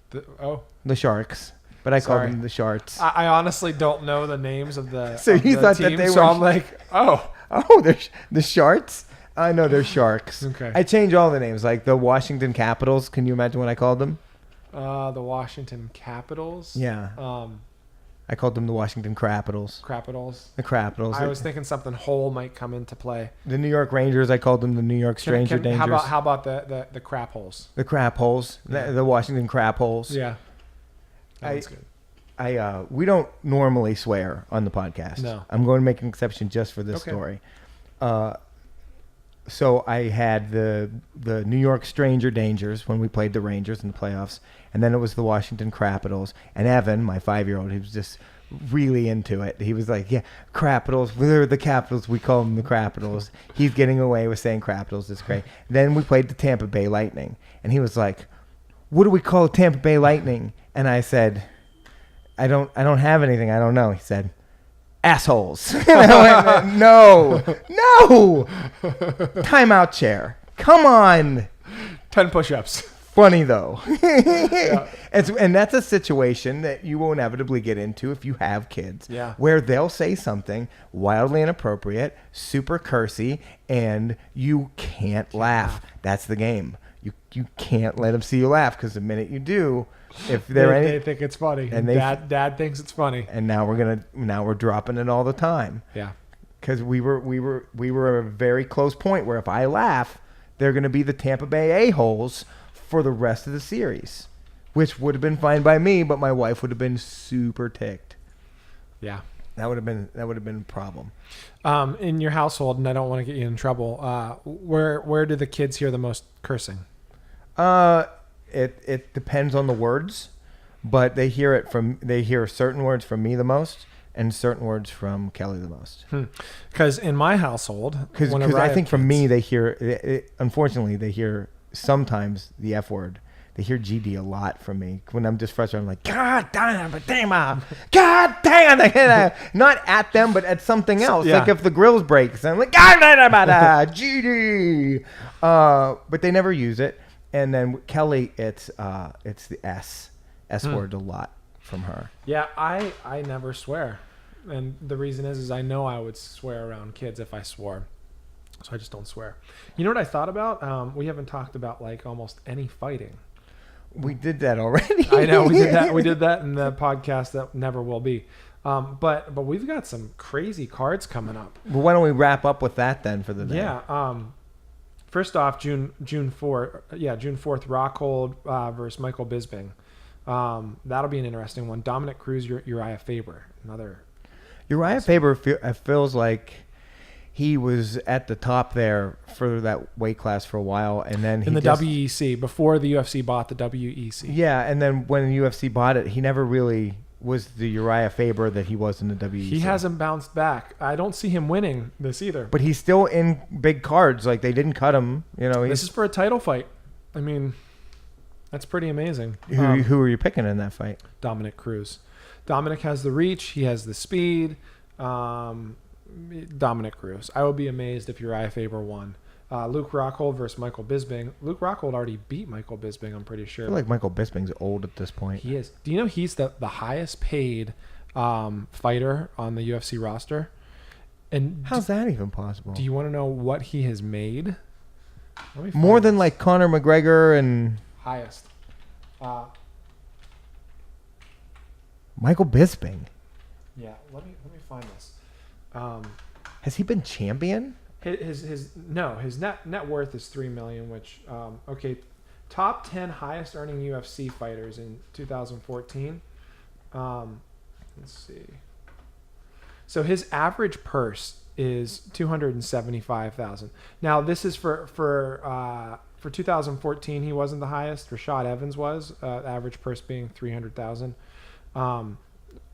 The Sharks, but I call Sorry. them the Sharks. I honestly don't know the names of the. So of you the thought that teams, they so were- I'm like, oh, Oh, they're the Sharks. I know they're Sharks. Okay. I change all the names, like the Washington Capitals. Can you imagine what I called them? the Washington Capitals. Yeah, Um, I called them the Washington Crapitals. Capitals. The Crapitals. I was thinking something whole might come into play. The New York Rangers. I called them the New York Stranger Dangers. How about the crap holes? The Crap Holes. The Washington Crap Holes. Yeah, that's good. We don't normally swear on the podcast. No. I'm going to make an exception just for this Okay. story. So I had the New York Stranger Dangers when we played the Rangers in the playoffs, and then it was the Washington Crapitals. And Evan, my 5-year-old, he was just really into it. He was like, "Yeah, Crapitals. They're the Capitals. We call them the Crapitals." He's getting away with saying Crapitals. It's great. Then we played the Tampa Bay Lightning, and he was like, "What do we call Tampa Bay Lightning?" And I said, I don't have anything. I don't know. He said, assholes. And I went, no. Timeout chair. Come on. 10 push-ups. Funny though. Yeah. And that's a situation that you will inevitably get into if you have kids. Yeah. Where they'll say something wildly inappropriate, super cursy, and you can't laugh. That's the game. You can't let them see you laugh, because the minute you do, if they're They think it's funny, and and Dad thinks it's funny. and now we're dropping it all the time, Yeah. because we were at a very close point where if I laugh, they're gonna be the Tampa Bay a-holes for the rest of the series. which would have been fine by me, but my wife would have been super ticked. Yeah. That would have been a problem. In your household, and I don't want to get you in trouble. Where do the kids hear the most cursing? It depends on the words, but they hear certain words from me the most, and certain words from Kelly the most. Because in my household, Because I think from me they hear. Unfortunately, they hear sometimes the F word. They hear GD a lot from me. When I'm just frustrated, I'm like, God damn it, God damn it. Not at them, but at something else. Yeah. Like if the grills break, I'm like, God damn it, GD. But they never use it. And then with Kelly, it's the S word a lot from her. Yeah, I never swear. And the reason is I know I would swear around kids if I swore. So I just don't swear. You know what I thought about? We haven't talked about like almost any fighting. We did that already. I know we did that. We did that in the podcast that never will be. But we've got some crazy cards coming up. Well, why don't we wrap up with that then for the day? Yeah. First off, June 4th, Rockhold versus Michael Bisping. That'll be an interesting one. Dominic Cruz, Uriah Faber, another. Uriah Faber feels like he was at the top there for that weight class for a while, and then In the WEC, before the UFC bought the WEC. Yeah, and then when the UFC bought it, he never really was the Uriah Faber that he was in the WEC. He hasn't bounced back. I don't see him winning this either. But he's still in big cards. Like, they didn't cut him. You know, This is for a title fight. I mean, that's pretty amazing. Who are you picking in that fight? Dominic Cruz. Dominic has the reach. He has the speed. Dominic Cruz. I would be amazed if Uriah Faber won. Luke Rockhold versus Michael Bisping. Luke Rockhold already beat Michael Bisping, I'm pretty sure. I feel like Michael Bisping's old at this point. He is. Do you know he's the highest paid fighter on the UFC roster? And How's that even possible? do you want to know what he has made? Let me find More than this. like Conor McGregor and Highest. Michael Bisping. Yeah, let me find this. Has he been champion? His net worth is $3 million, which okay, top 10 highest earning UFC fighters in 2014. Let's see. So his average purse is $275,000. Now this is for 2014. He wasn't the highest. Rashad Evans was. Average purse being $300,000.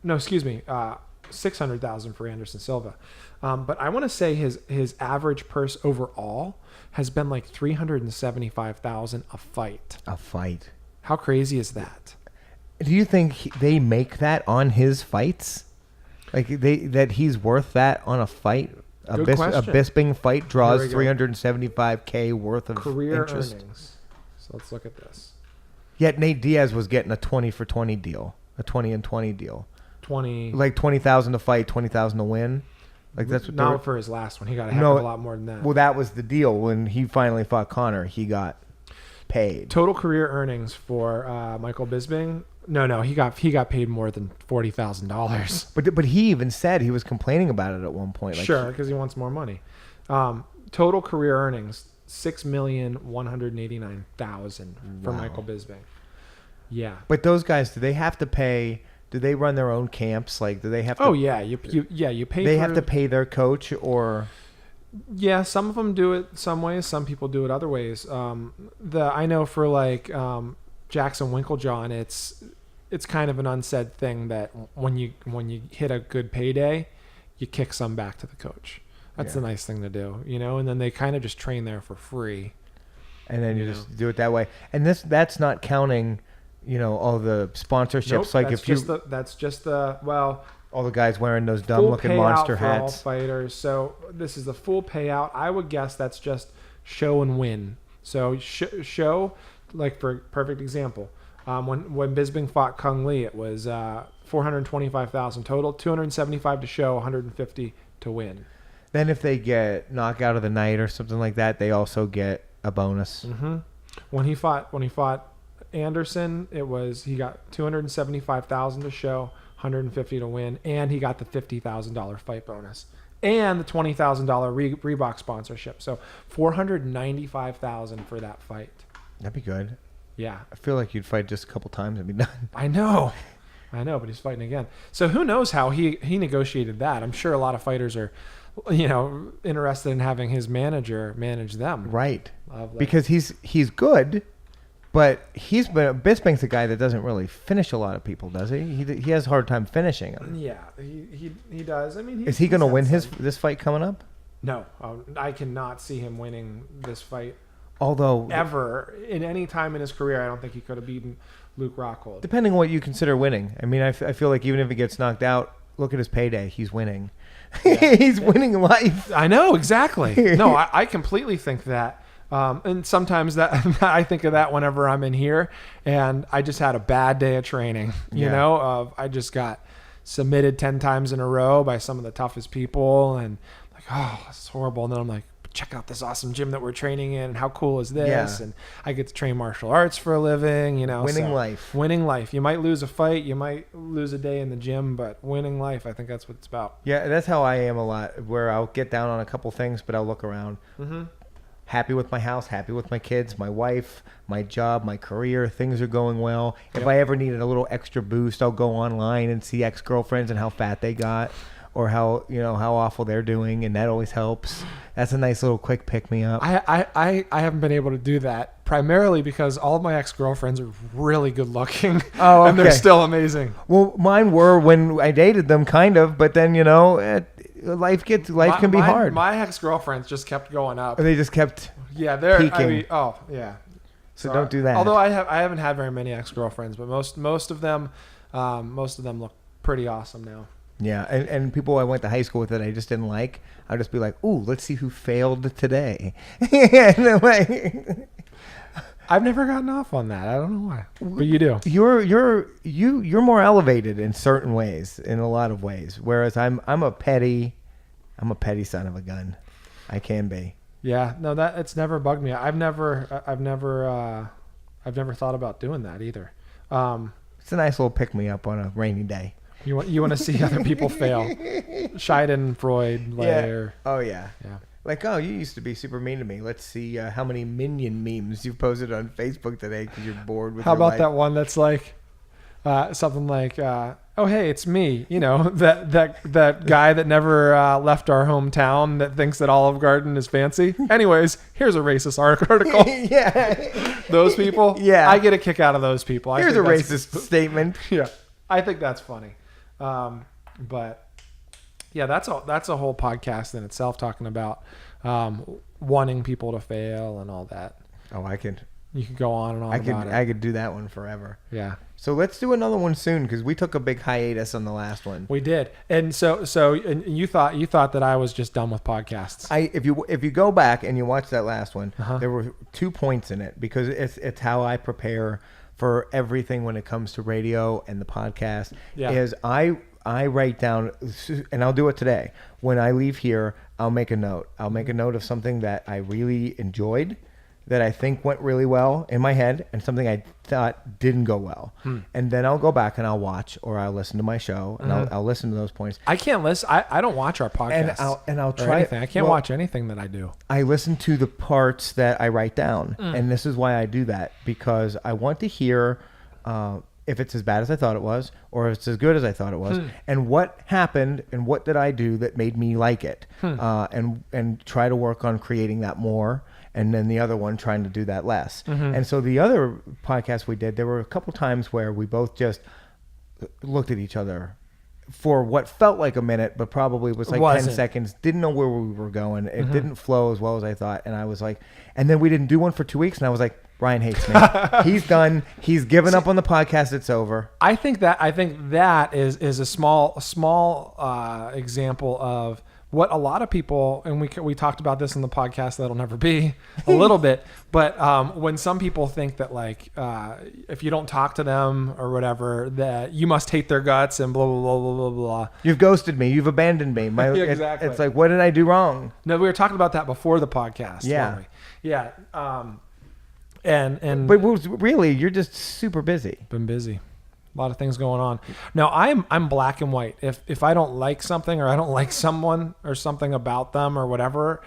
No, excuse me. $600,000 for Anderson Silva. But I want to say his average purse overall has been like $375,000 a fight. A fight. How crazy is that? Do you think they make that on his fights? Like that he's worth that on a fight? A Good question. Bisping fight draws Here we go. $375K worth of Career interest. earnings. So let's look at this. Yet Nate Diaz was getting a 20 for 20 deal, a 20 and 20 deal. 20. Like 20,000 to fight, 20,000 to win. Like that's what they were- Not for his last one. He got a heck of a lot more than that. Well, that was the deal when he finally fought Conor. He got paid. Total career earnings for Michael Bisping. No, he got paid more than $40,000. But he even said he was complaining about it at one point. Like, Sure, because he wants more money. Total career earnings $6,189,000 for Wow. Michael Bisping. Yeah. But those guys, do they have to pay? Do they run their own camps? Like, do they have to? Oh yeah, you pay. They for, have to pay their coach, or Yeah, some of them do it some ways. Some people do it other ways. I know for like Jackson Winklejohn, it's kind of an unsaid thing that when you hit a good payday, you kick some back to the coach. That's Yeah. the nice thing to do, you know. And then they kind of just train there for free. and then you Yeah. just do it that way. And that's not counting, all the sponsorships. Nope, like that's if you that's just the well. all the guys wearing those dumb Full looking payout monster for all hats. fighters. So this is the full payout. I would guess that's just show and win. So show, like for perfect example, when Bisping fought Kung Lee, it was $425,000 total, $275 to show, $150 to win. Then if they get knockout of the night or something like that, they also get a bonus. Mm-hmm. When he fought Anderson, he got $275,000 to show, $150 to win, and he got the $50,000 fight bonus and the $20,000 Reebok sponsorship. So $495,000 for that fight. That'd be good. Yeah. I feel like you'd fight just a couple times and be done. I know, but he's fighting again. So who knows how he negotiated that? I'm sure a lot of fighters are, interested in having his manager manage them. Right. Like, Because he's good, but Bisping's a guy that doesn't really finish a lot of people, does he? He has a hard time finishing them. yeah, he does. I mean, Is he going to win this fight coming up? No, I cannot see him winning this fight Although, ever in any time in his career. I don't think he could have beaten Luke Rockhold. depending on what you consider winning. I mean, I feel like even if he gets knocked out, look at his payday. He's winning. Yeah. He's winning life. I know, exactly. No, I completely think that. And sometimes that I think of that whenever I'm in here and I just had a bad day of training, I just got submitted 10 times in a row by some of the toughest people and like, oh, this is horrible. And then I'm like, check out this awesome gym that we're training in and how cool is this? Yeah. And I get to train martial arts for a living, Winning life. Winning life. You might lose a fight, you might lose a day in the gym, but winning life, I think that's what it's about. Yeah, that's how I am a lot, where I'll get down on a couple things, but I'll look around. Mm-hmm. Happy with my house, happy with my kids, my wife, my job, my career. Things are going well. If Yep. I ever needed a little extra boost, I'll go online and see ex-girlfriends and how fat they got, or how awful they're doing, and that always helps. That's a nice little quick pick me up. I haven't been able to do that primarily because all of my ex-girlfriends are really good looking. Oh, and they're okay. still amazing. Well, mine were when I dated them, kind of, but then life can be hard. My ex-girlfriends just kept going up. Or they just kept. Yeah, they're peaking. oh yeah. So don't do that. Although I haven't had very many ex-girlfriends, but most of them look pretty awesome now. Yeah, and people I went to high school with that I just didn't like, I'd just be like, "Ooh, let's see who failed today." And I'm like, I've never gotten off on that. I don't know why, but you do. you're more elevated in certain ways, in a lot of ways, whereas I'm a petty son of a gun. I can be. Yeah, no, that it's never bugged me. I've never thought about doing that either. It's a nice little pick me up on a rainy day. You want to see other people fail. Scheiden, Freud, Lair. Oh yeah. Yeah. Like, oh, you used to be super mean to me. Let's see how many minion memes you've posted on Facebook today because you're bored with How your about life. that one that's like something like, oh, hey, it's me. That guy that never left our hometown that thinks that Olive Garden is fancy. Anyways, here's a racist article. Yeah. Those people. Yeah. I get a kick out of those people. Here's a racist statement. Yeah. I think that's funny. But yeah, that's a whole podcast in itself talking about wanting people to fail and all that. Oh, You could go on and on about it. I could do that one forever. Yeah. So let's do another one soon because we took a big hiatus on the last one. We did. And so and you thought that I was just done with podcasts. If you go back and you watch that last one, Uh-huh. there were 2 points in it because it's how I prepare for everything when it comes to radio and the podcast. Yeah. Is I write down, and I'll do it today. When I leave here, I'll make a note. I'll make a note of something that I really enjoyed, that I think went really well in my head, and something I thought didn't go well. And then I'll go back and I'll watch, or I'll listen to my show, and I'll listen to those points. I can't listen. I don't watch our podcasts. And I'll or try anything. I can't watch anything that I do. I listen to the parts that I write down, and this is why I do that, because I want to hear if it's as bad as I thought it was, or if it's as good as I thought it was, and what happened, and what did I do that made me like it, and try to work on creating that more. And then the other one trying to do that less. And so the other podcast we did, there were a couple times where we both just looked at each other for what felt like a minute, but probably was like 10 seconds. Didn't know where we were going. It didn't flow as well as I thought. And I was like, and then we didn't do one for 2 weeks. And I was like, Brian hates me. He's done. He's given up on the podcast. It's over. I think that is a small example of what a lot of people, and we talked about this in the podcast that'll never be a little bit, but when some people think that like if you don't talk to them or whatever, that you must hate their guts and blah blah blah blah blah blah. You've ghosted me. You've abandoned me. Exactly. It's like, what did I do wrong? No, we were talking about that before the podcast. Yeah. weren't we? Yeah. And But really, you're just super busy. been busy. A lot of things going on. Now I'm black and white. If I don't like something or I don't like someone or something about them or whatever,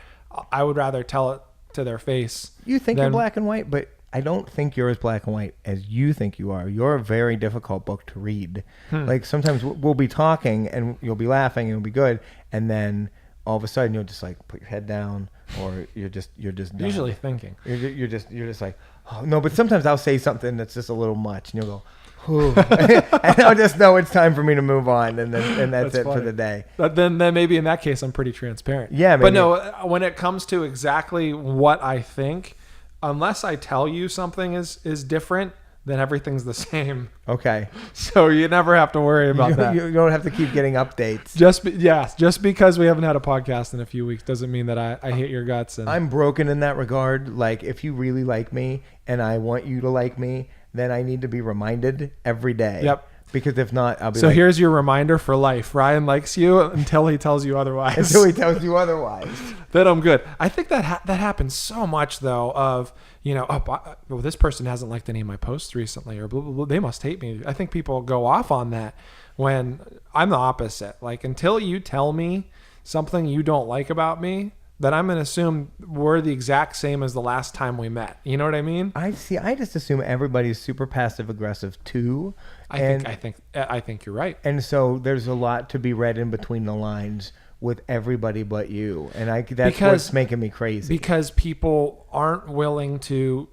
I would rather tell it to their face. You think you're black and white, but I don't think you're as black and white as you think you are. You're a very difficult book to read. Like sometimes we'll be talking and you'll be laughing and it'll be good, and then all of a sudden you'll just like put your head down, or you're just done. Usually thinking. You're just like, oh no. But sometimes I'll say something that's just a little much, and you'll go, whew. And I'll just know it's time for me to move on, and that's it funny. for the day. But then maybe in that case, I'm pretty transparent. Yeah, But maybe. no, when it comes to exactly what I think, unless I tell you something is different, then everything's the same. Okay. So you never have to worry about that. You don't have to keep getting updates. Just because we haven't had a podcast in a few weeks doesn't mean that I hate your guts. And I'm broken in that regard. Like, if you really like me and I want you to like me, then I need to be reminded every day. Yep. Because if not, I'll be so like, here's your reminder for life. Ryan likes you until he tells you otherwise. until he tells you otherwise. Then I'm good. I think that that happens so much though. Of well, this person hasn't liked any of my posts recently, or blah, blah, blah. They must hate me. I think people go off on that when I'm the opposite. Like, until you tell me something you don't like about me, then I'm going to assume we're the exact same as the last time we met. You know what I mean? I just assume everybody's super passive aggressive too. I think you're right. And so there's a lot to be read in between the lines with everybody but you. And that's what's making me crazy. Because people aren't willing to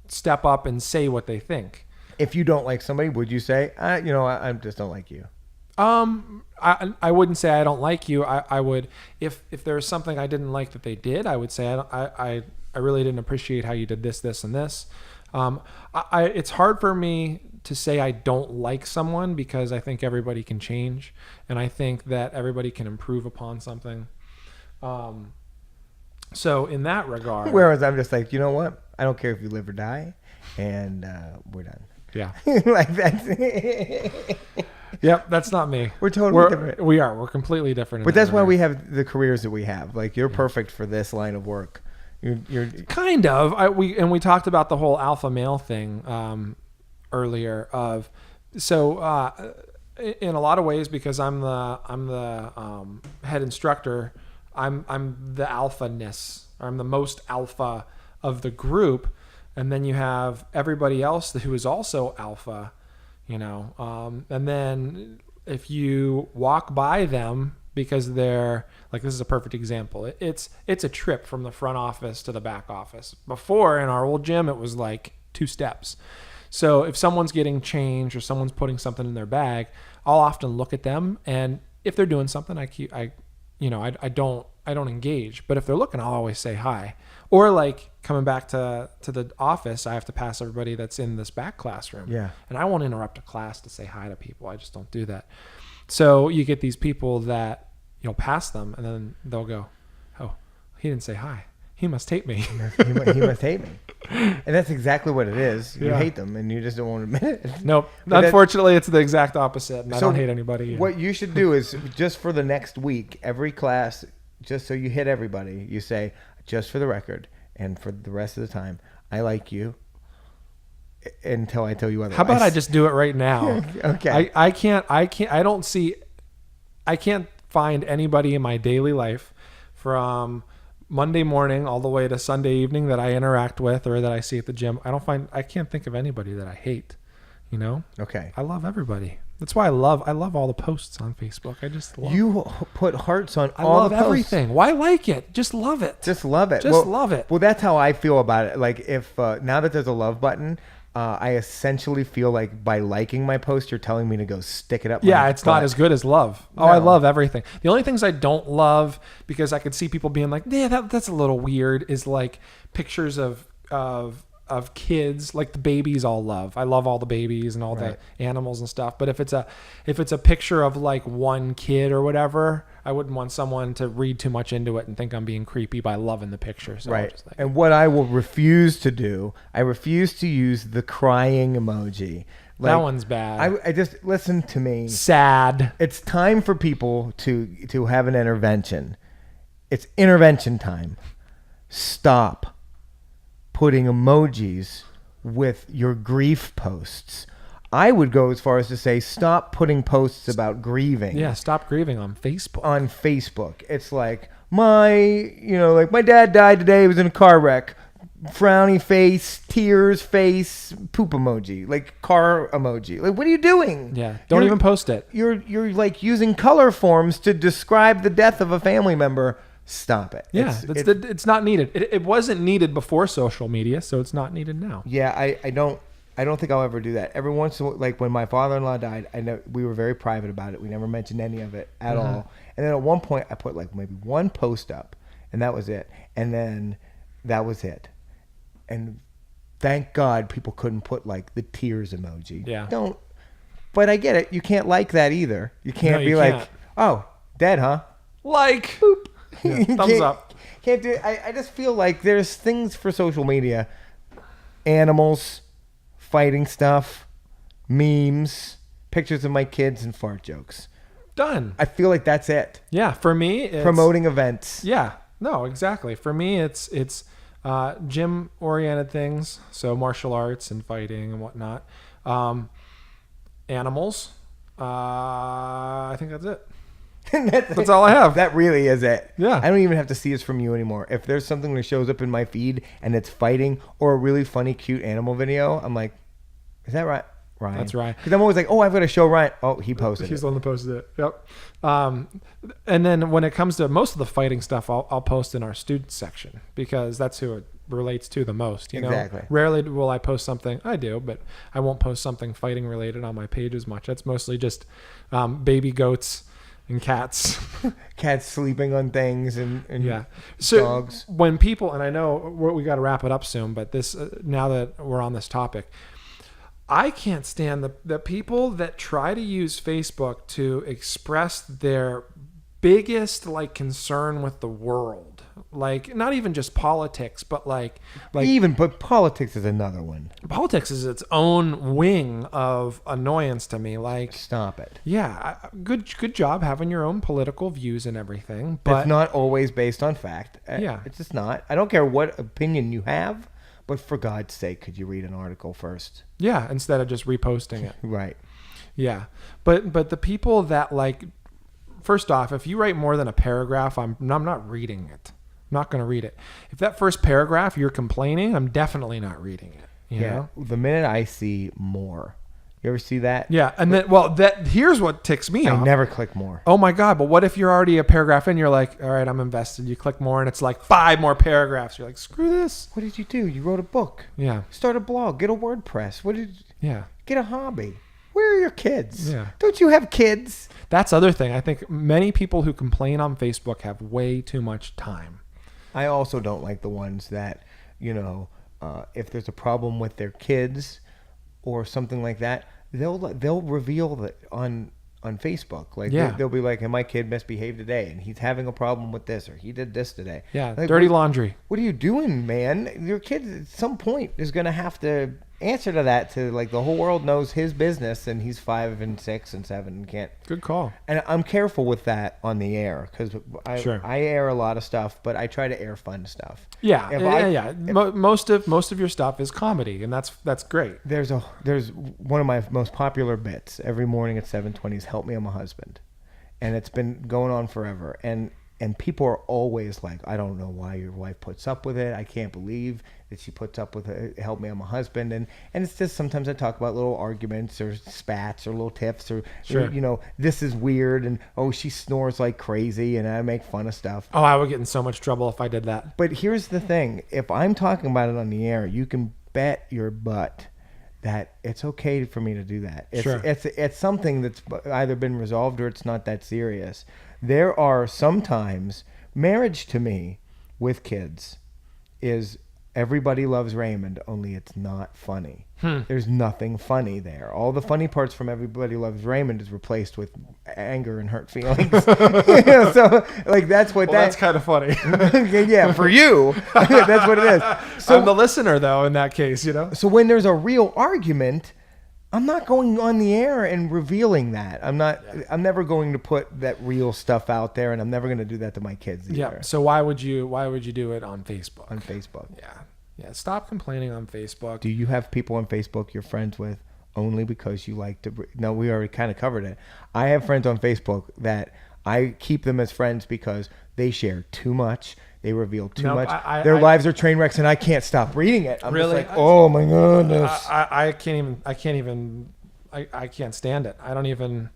step up and say what they think. If you don't like somebody, would you say, I just don't like you? I wouldn't say I don't like you. I would, if there's something I didn't like that they did, I would say I really didn't appreciate how you did this, this, and this. It's hard for me to say I don't like someone, because I think everybody can change, and I think that everybody can improve upon something. So in that regard, whereas I'm just like, you know what? I don't care if you live or die, and we're done. Yeah. Like that's. Yep, that's not me. We're totally different. We're completely different. But that's why we have the careers that we have. Like, you're perfect for this line of work. You're kind of. We talked about the whole alpha male thing earlier. In a lot of ways, because I'm the head instructor, I'm the alpha-ness. I'm the most alpha of the group, and then you have everybody else who is also alpha. And then if you walk by them because they're like, this is a perfect example. It's a trip from the front office to the back office. Before, in our old gym, it was like 2 steps. So if someone's getting change or someone's putting something in their bag, I'll often look at them, and if they're doing something, I don't engage. But if they're looking, I'll always say hi. Or like coming back to the office, I have to pass everybody that's in this back classroom. Yeah. And I won't interrupt a class to say hi to people. I just don't do that. So you get these people that you'll pass them, and then they'll go, oh, he didn't say hi. He must hate me. he must hate me. And that's exactly what it is. You Yeah. hate them, and you just don't want to admit it. Nope. But Unfortunately, it's the exact opposite, and I don't hate anybody. What you should do is, just for the next week, every class, just so you hit everybody, you say, just for the record, and for the rest of the time, I like you until I tell you otherwise. How about I just do it right now? Okay. I can't find anybody in my daily life from Monday morning all the way to Sunday evening that I interact with or that I see at the gym. I can't think of anybody that I hate, Okay. I love everybody. That's why I love all the posts on Facebook. I just love You put hearts on I all love the posts. everything. Why like it? Just love it. Just love it. Just love it. Well, that's how I feel about it. Like, if now that there's a love button, I essentially feel like by liking my post, you're telling me to go stick it up. Yeah, my it's butt. not as good as love. Oh, No. I love everything. The only things I don't love, because I could see people being like, yeah, that's a little weird, is like pictures of kids, like the babies all love. I love all the babies and all Right. the animals and stuff. But if it's a picture of like one kid or whatever, I wouldn't want someone to read too much into it and think I'm being creepy by loving the picture. So I'll Right. just like, And what I will refuse to do, I refuse to use the crying emoji. that one's bad. I just, listen to me. Sad. It's time for people to have an intervention. It's intervention time. Stop putting emojis with your grief posts. I would go as far as to say, stop putting posts about grieving. Yeah, stop grieving on Facebook. On Facebook. It's like, my dad died today. He was in a car wreck. frowny face, tears face, poop emoji, like car emoji. Like, what are you doing? Yeah. Don't You're- even post it. You're like using color forms to describe the death of a family member. Stop it. Yeah. It's not needed. It wasn't needed before social media, so it's not needed now. Yeah, I don't think I'll ever do that. Every once in a while, like when my father-in-law died, I know we were very private about it. We never mentioned any of it at all. And then at one point, I put like maybe one post up, and that was it. And then that was it. And thank God people couldn't put like the tears emoji. Yeah. But I get it. You can't like that either. You can't No, be you like, can't. oh, dead, huh? Like, Boop. Yeah, You thumbs can't- up. Can't do it. I just feel like there's things for social media, animals, fighting stuff, memes, pictures of my kids, and fart jokes. Done. I feel like that's it. Yeah. For me, it's Promoting events. Yeah, no, exactly. For me, it's gym-oriented things, so martial arts and fighting and whatnot. Animals. I think that's it. That's all I have. That really is it. Yeah. I don't even have to see it from you anymore. If there's something that shows up in my feed and it's fighting or a really funny, cute animal video, I'm like, is that right? Ryan? That's right. Because I'm always like, oh, I've got to show Ryan. Oh, he posted He's it. the one that posted it. Yep. And then when it comes to most of the fighting stuff, I'll post in our student section because that's who it relates to the most. You know, Exactly. Rarely will I post something. I do, but I won't post something fighting related on my page as much. That's mostly just baby goats and cats. Cats sleeping on things and Yeah. So dogs. when people, and I know we got to wrap it up soon, but this now that we're on this topic, I can't stand the people that try to use Facebook to express their biggest like concern with the world. Like not even just politics, but like But politics is another one. politics is its own wing of annoyance to me. Like, Stop it. yeah, good job having your own political views and everything, but It's not always based on fact. Yeah. It's just not. I don't care what opinion you have, but for God's sake, could you read an article first? yeah, instead of just reposting it. Right. Yeah. But the people that like, first off, if you write more than a paragraph, I'm not reading it. I'm not going to read it. If that first paragraph you're complaining, I'm definitely not reading it. You know? The minute I see more, you ever see that? Yeah. And then, here's what ticks me I off. never click more. Oh my God. But what if you're already a paragraph in? You're like, all right, I'm invested. You click more and it's like 5 more paragraphs. You're like, screw this. What did you do? You wrote a book. Yeah. Start a blog. Get a WordPress. Yeah. Get a hobby. Where are your kids? Yeah. Don't you have kids? That's the other thing. I think many people who complain on Facebook have way too much time. I also don't like the ones that, if there's a problem with their kids or something like that, they'll reveal that on Facebook. Like Yeah. they'll be like, "Hey, my kid misbehaved today, and he's having a problem with this, or he did this today." Yeah. Like, Dirty laundry. What are you doing, man? Your kid at some point is going to have to answer to that. To like the whole world knows his business, and he's 5 and 6 and 7 and can't. Good call. And I'm careful with that on the air because Sure. I air a lot of stuff, but I try to air fun stuff. Yeah, If yeah. Most of your stuff is comedy, and that's great. There's one of my most popular bits every morning at 7:20 is "Help Me, I'm a Husband," and it's been going on forever. And people are always like, "I don't know why your wife puts up with it. I can't believe that she puts up with it. Help me, I'm a husband." And it's just sometimes I talk about little arguments or spats or little tiffs or Sure. this is weird and oh she snores like crazy and I make fun of stuff. Oh, I would get in so much trouble if I did that. But here's the thing: if I'm talking about it on the air, you can bet your butt that it's okay for me to do that. Sure. It's something that's either been resolved or it's not that serious. There are sometimes marriage to me with kids is Everybody Loves Raymond, only it's not funny. There's nothing funny there. All the funny parts from Everybody Loves Raymond is replaced with anger and hurt feelings. So like that's what That's kind of funny. yeah, for you, that's what it is. So I'm the listener, though, in that case, So when there's a real argument, I'm not going on the air and revealing that. I'm never going to put that real stuff out there, and I'm never going to do that to my kids either. Yeah. So why would you do it on Facebook? On Facebook. Yeah. Stop complaining on Facebook. Do you have people on Facebook you're friends with only because you like to? No, we already kind of covered it. I have friends on Facebook that I keep them as friends because they share too much. They reveal too Nope, much. Their lives are train wrecks, and I can't stop reading it. I'm Really? just like, oh my goodness. I can't stand it. I don't even,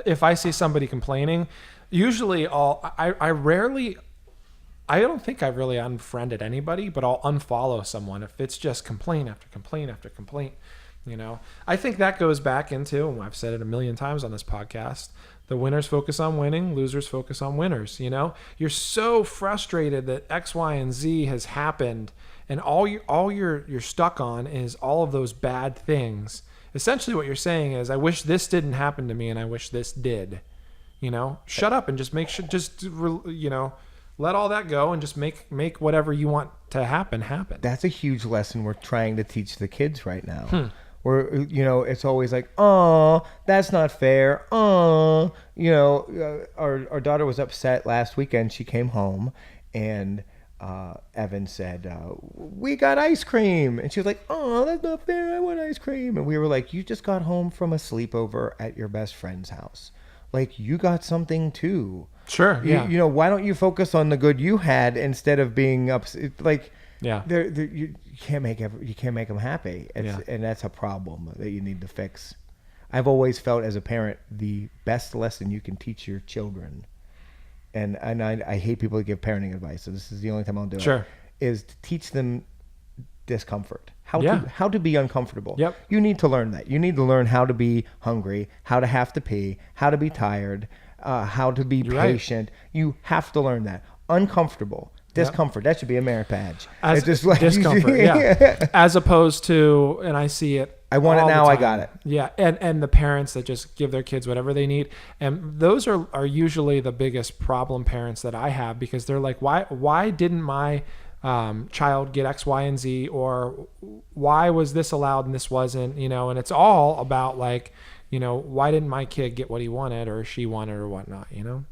if I see somebody complaining, usually I don't think I've really unfriended anybody, but I'll unfollow someone if it's just complaint after complaint after complaint. You know, I think that goes back into, and I've said it a million times on this podcast, the winners focus on winning, losers focus on winners. You know, you're so frustrated that X, Y, and Z has happened, and all you're stuck on is all of those bad things. Essentially what you're saying is, I wish this didn't happen to me, and I wish this did. You know, shut up and just let all that go and just make whatever you want to happen. That's a huge lesson we're trying to teach the kids right now. Where, you know, it's always like, oh, that's not fair. Oh, you know, our daughter was upset last weekend. She came home and Evan said, we got ice cream. And she was like, oh, that's not fair. I want ice cream. And we were like, you just got home from a sleepover at your best friend's house. Like, you got something too. Sure. Yeah. You know, why don't you focus on the good you had instead of being upset? Like, yeah, you can't make them happy, and that's a problem that you need to fix. I've always felt as a parent the best lesson you can teach your children, and I hate people that give parenting advice, so this is the only time I'll do it. Is to teach them discomfort, how to be uncomfortable. Yep. You need to learn that. You need to learn how to be hungry, how to have to pee, how to be tired, how to be patient. Right. You have to learn that. Uncomfortable. Discomfort. That should be a merit badge. It's just like discomfort, yeah. As opposed to, and I see it. I want it now. I got it. Yeah, and the parents that just give their kids whatever they need, and those are usually the biggest problem parents that I have, because they're like, why didn't my child get X, Y, and Z, or why was this allowed and this wasn't? You know, and it's all about like, you know, why didn't my kid get what he wanted or she wanted or whatnot? You know,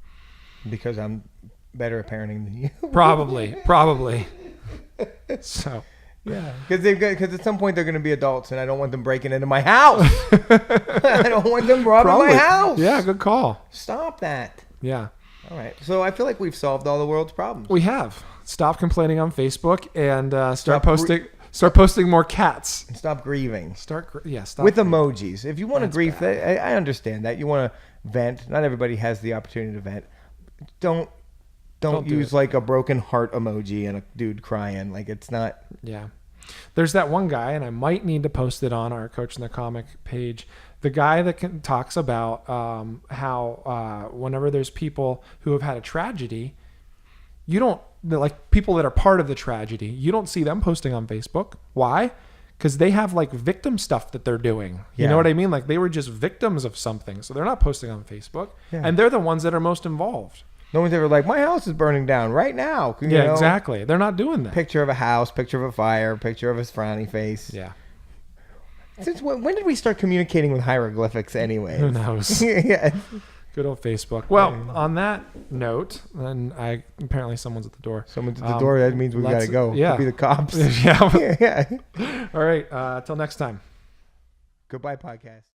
because I'm better at parenting than you. Probably. So, yeah, because at some point they're going to be adults, and I don't want them breaking into my house. I don't want them robbing my house. Yeah, good call. Stop that. Yeah. All right. So I feel like we've solved all the world's problems. We have. Stop complaining on Facebook and start posting more cats. And stop grieving. Stop with grieving. Emojis. If you want to grieve, I understand that. You want to vent. Not everybody has the opportunity to vent. Don't use like a broken heart emoji and a dude crying. Like, it's not. Yeah. There's that one guy, and I might need to post it on our Coach in the Comic page. The guy that talks about how whenever there's people who have had a tragedy, like people that are part of the tragedy, you don't see them posting on Facebook. Why? Because they have like victim stuff that they're doing. You know what I mean? Like, they were just victims of something. So they're not posting on Facebook. Yeah. And they're the ones that are most involved. No one's ever like, my house is burning down right now. You know? Exactly. They're not doing that. Picture of a house, picture of a fire, picture of his frowny face. Yeah. Since when did we start communicating with hieroglyphics anyway? Who knows? Yeah. Good old Facebook. Well, on that note, then apparently someone's at the door. Someone's at the door. That means we got to go. Yeah. Could be the cops. Yeah. All right. Till next time. Goodbye, podcast.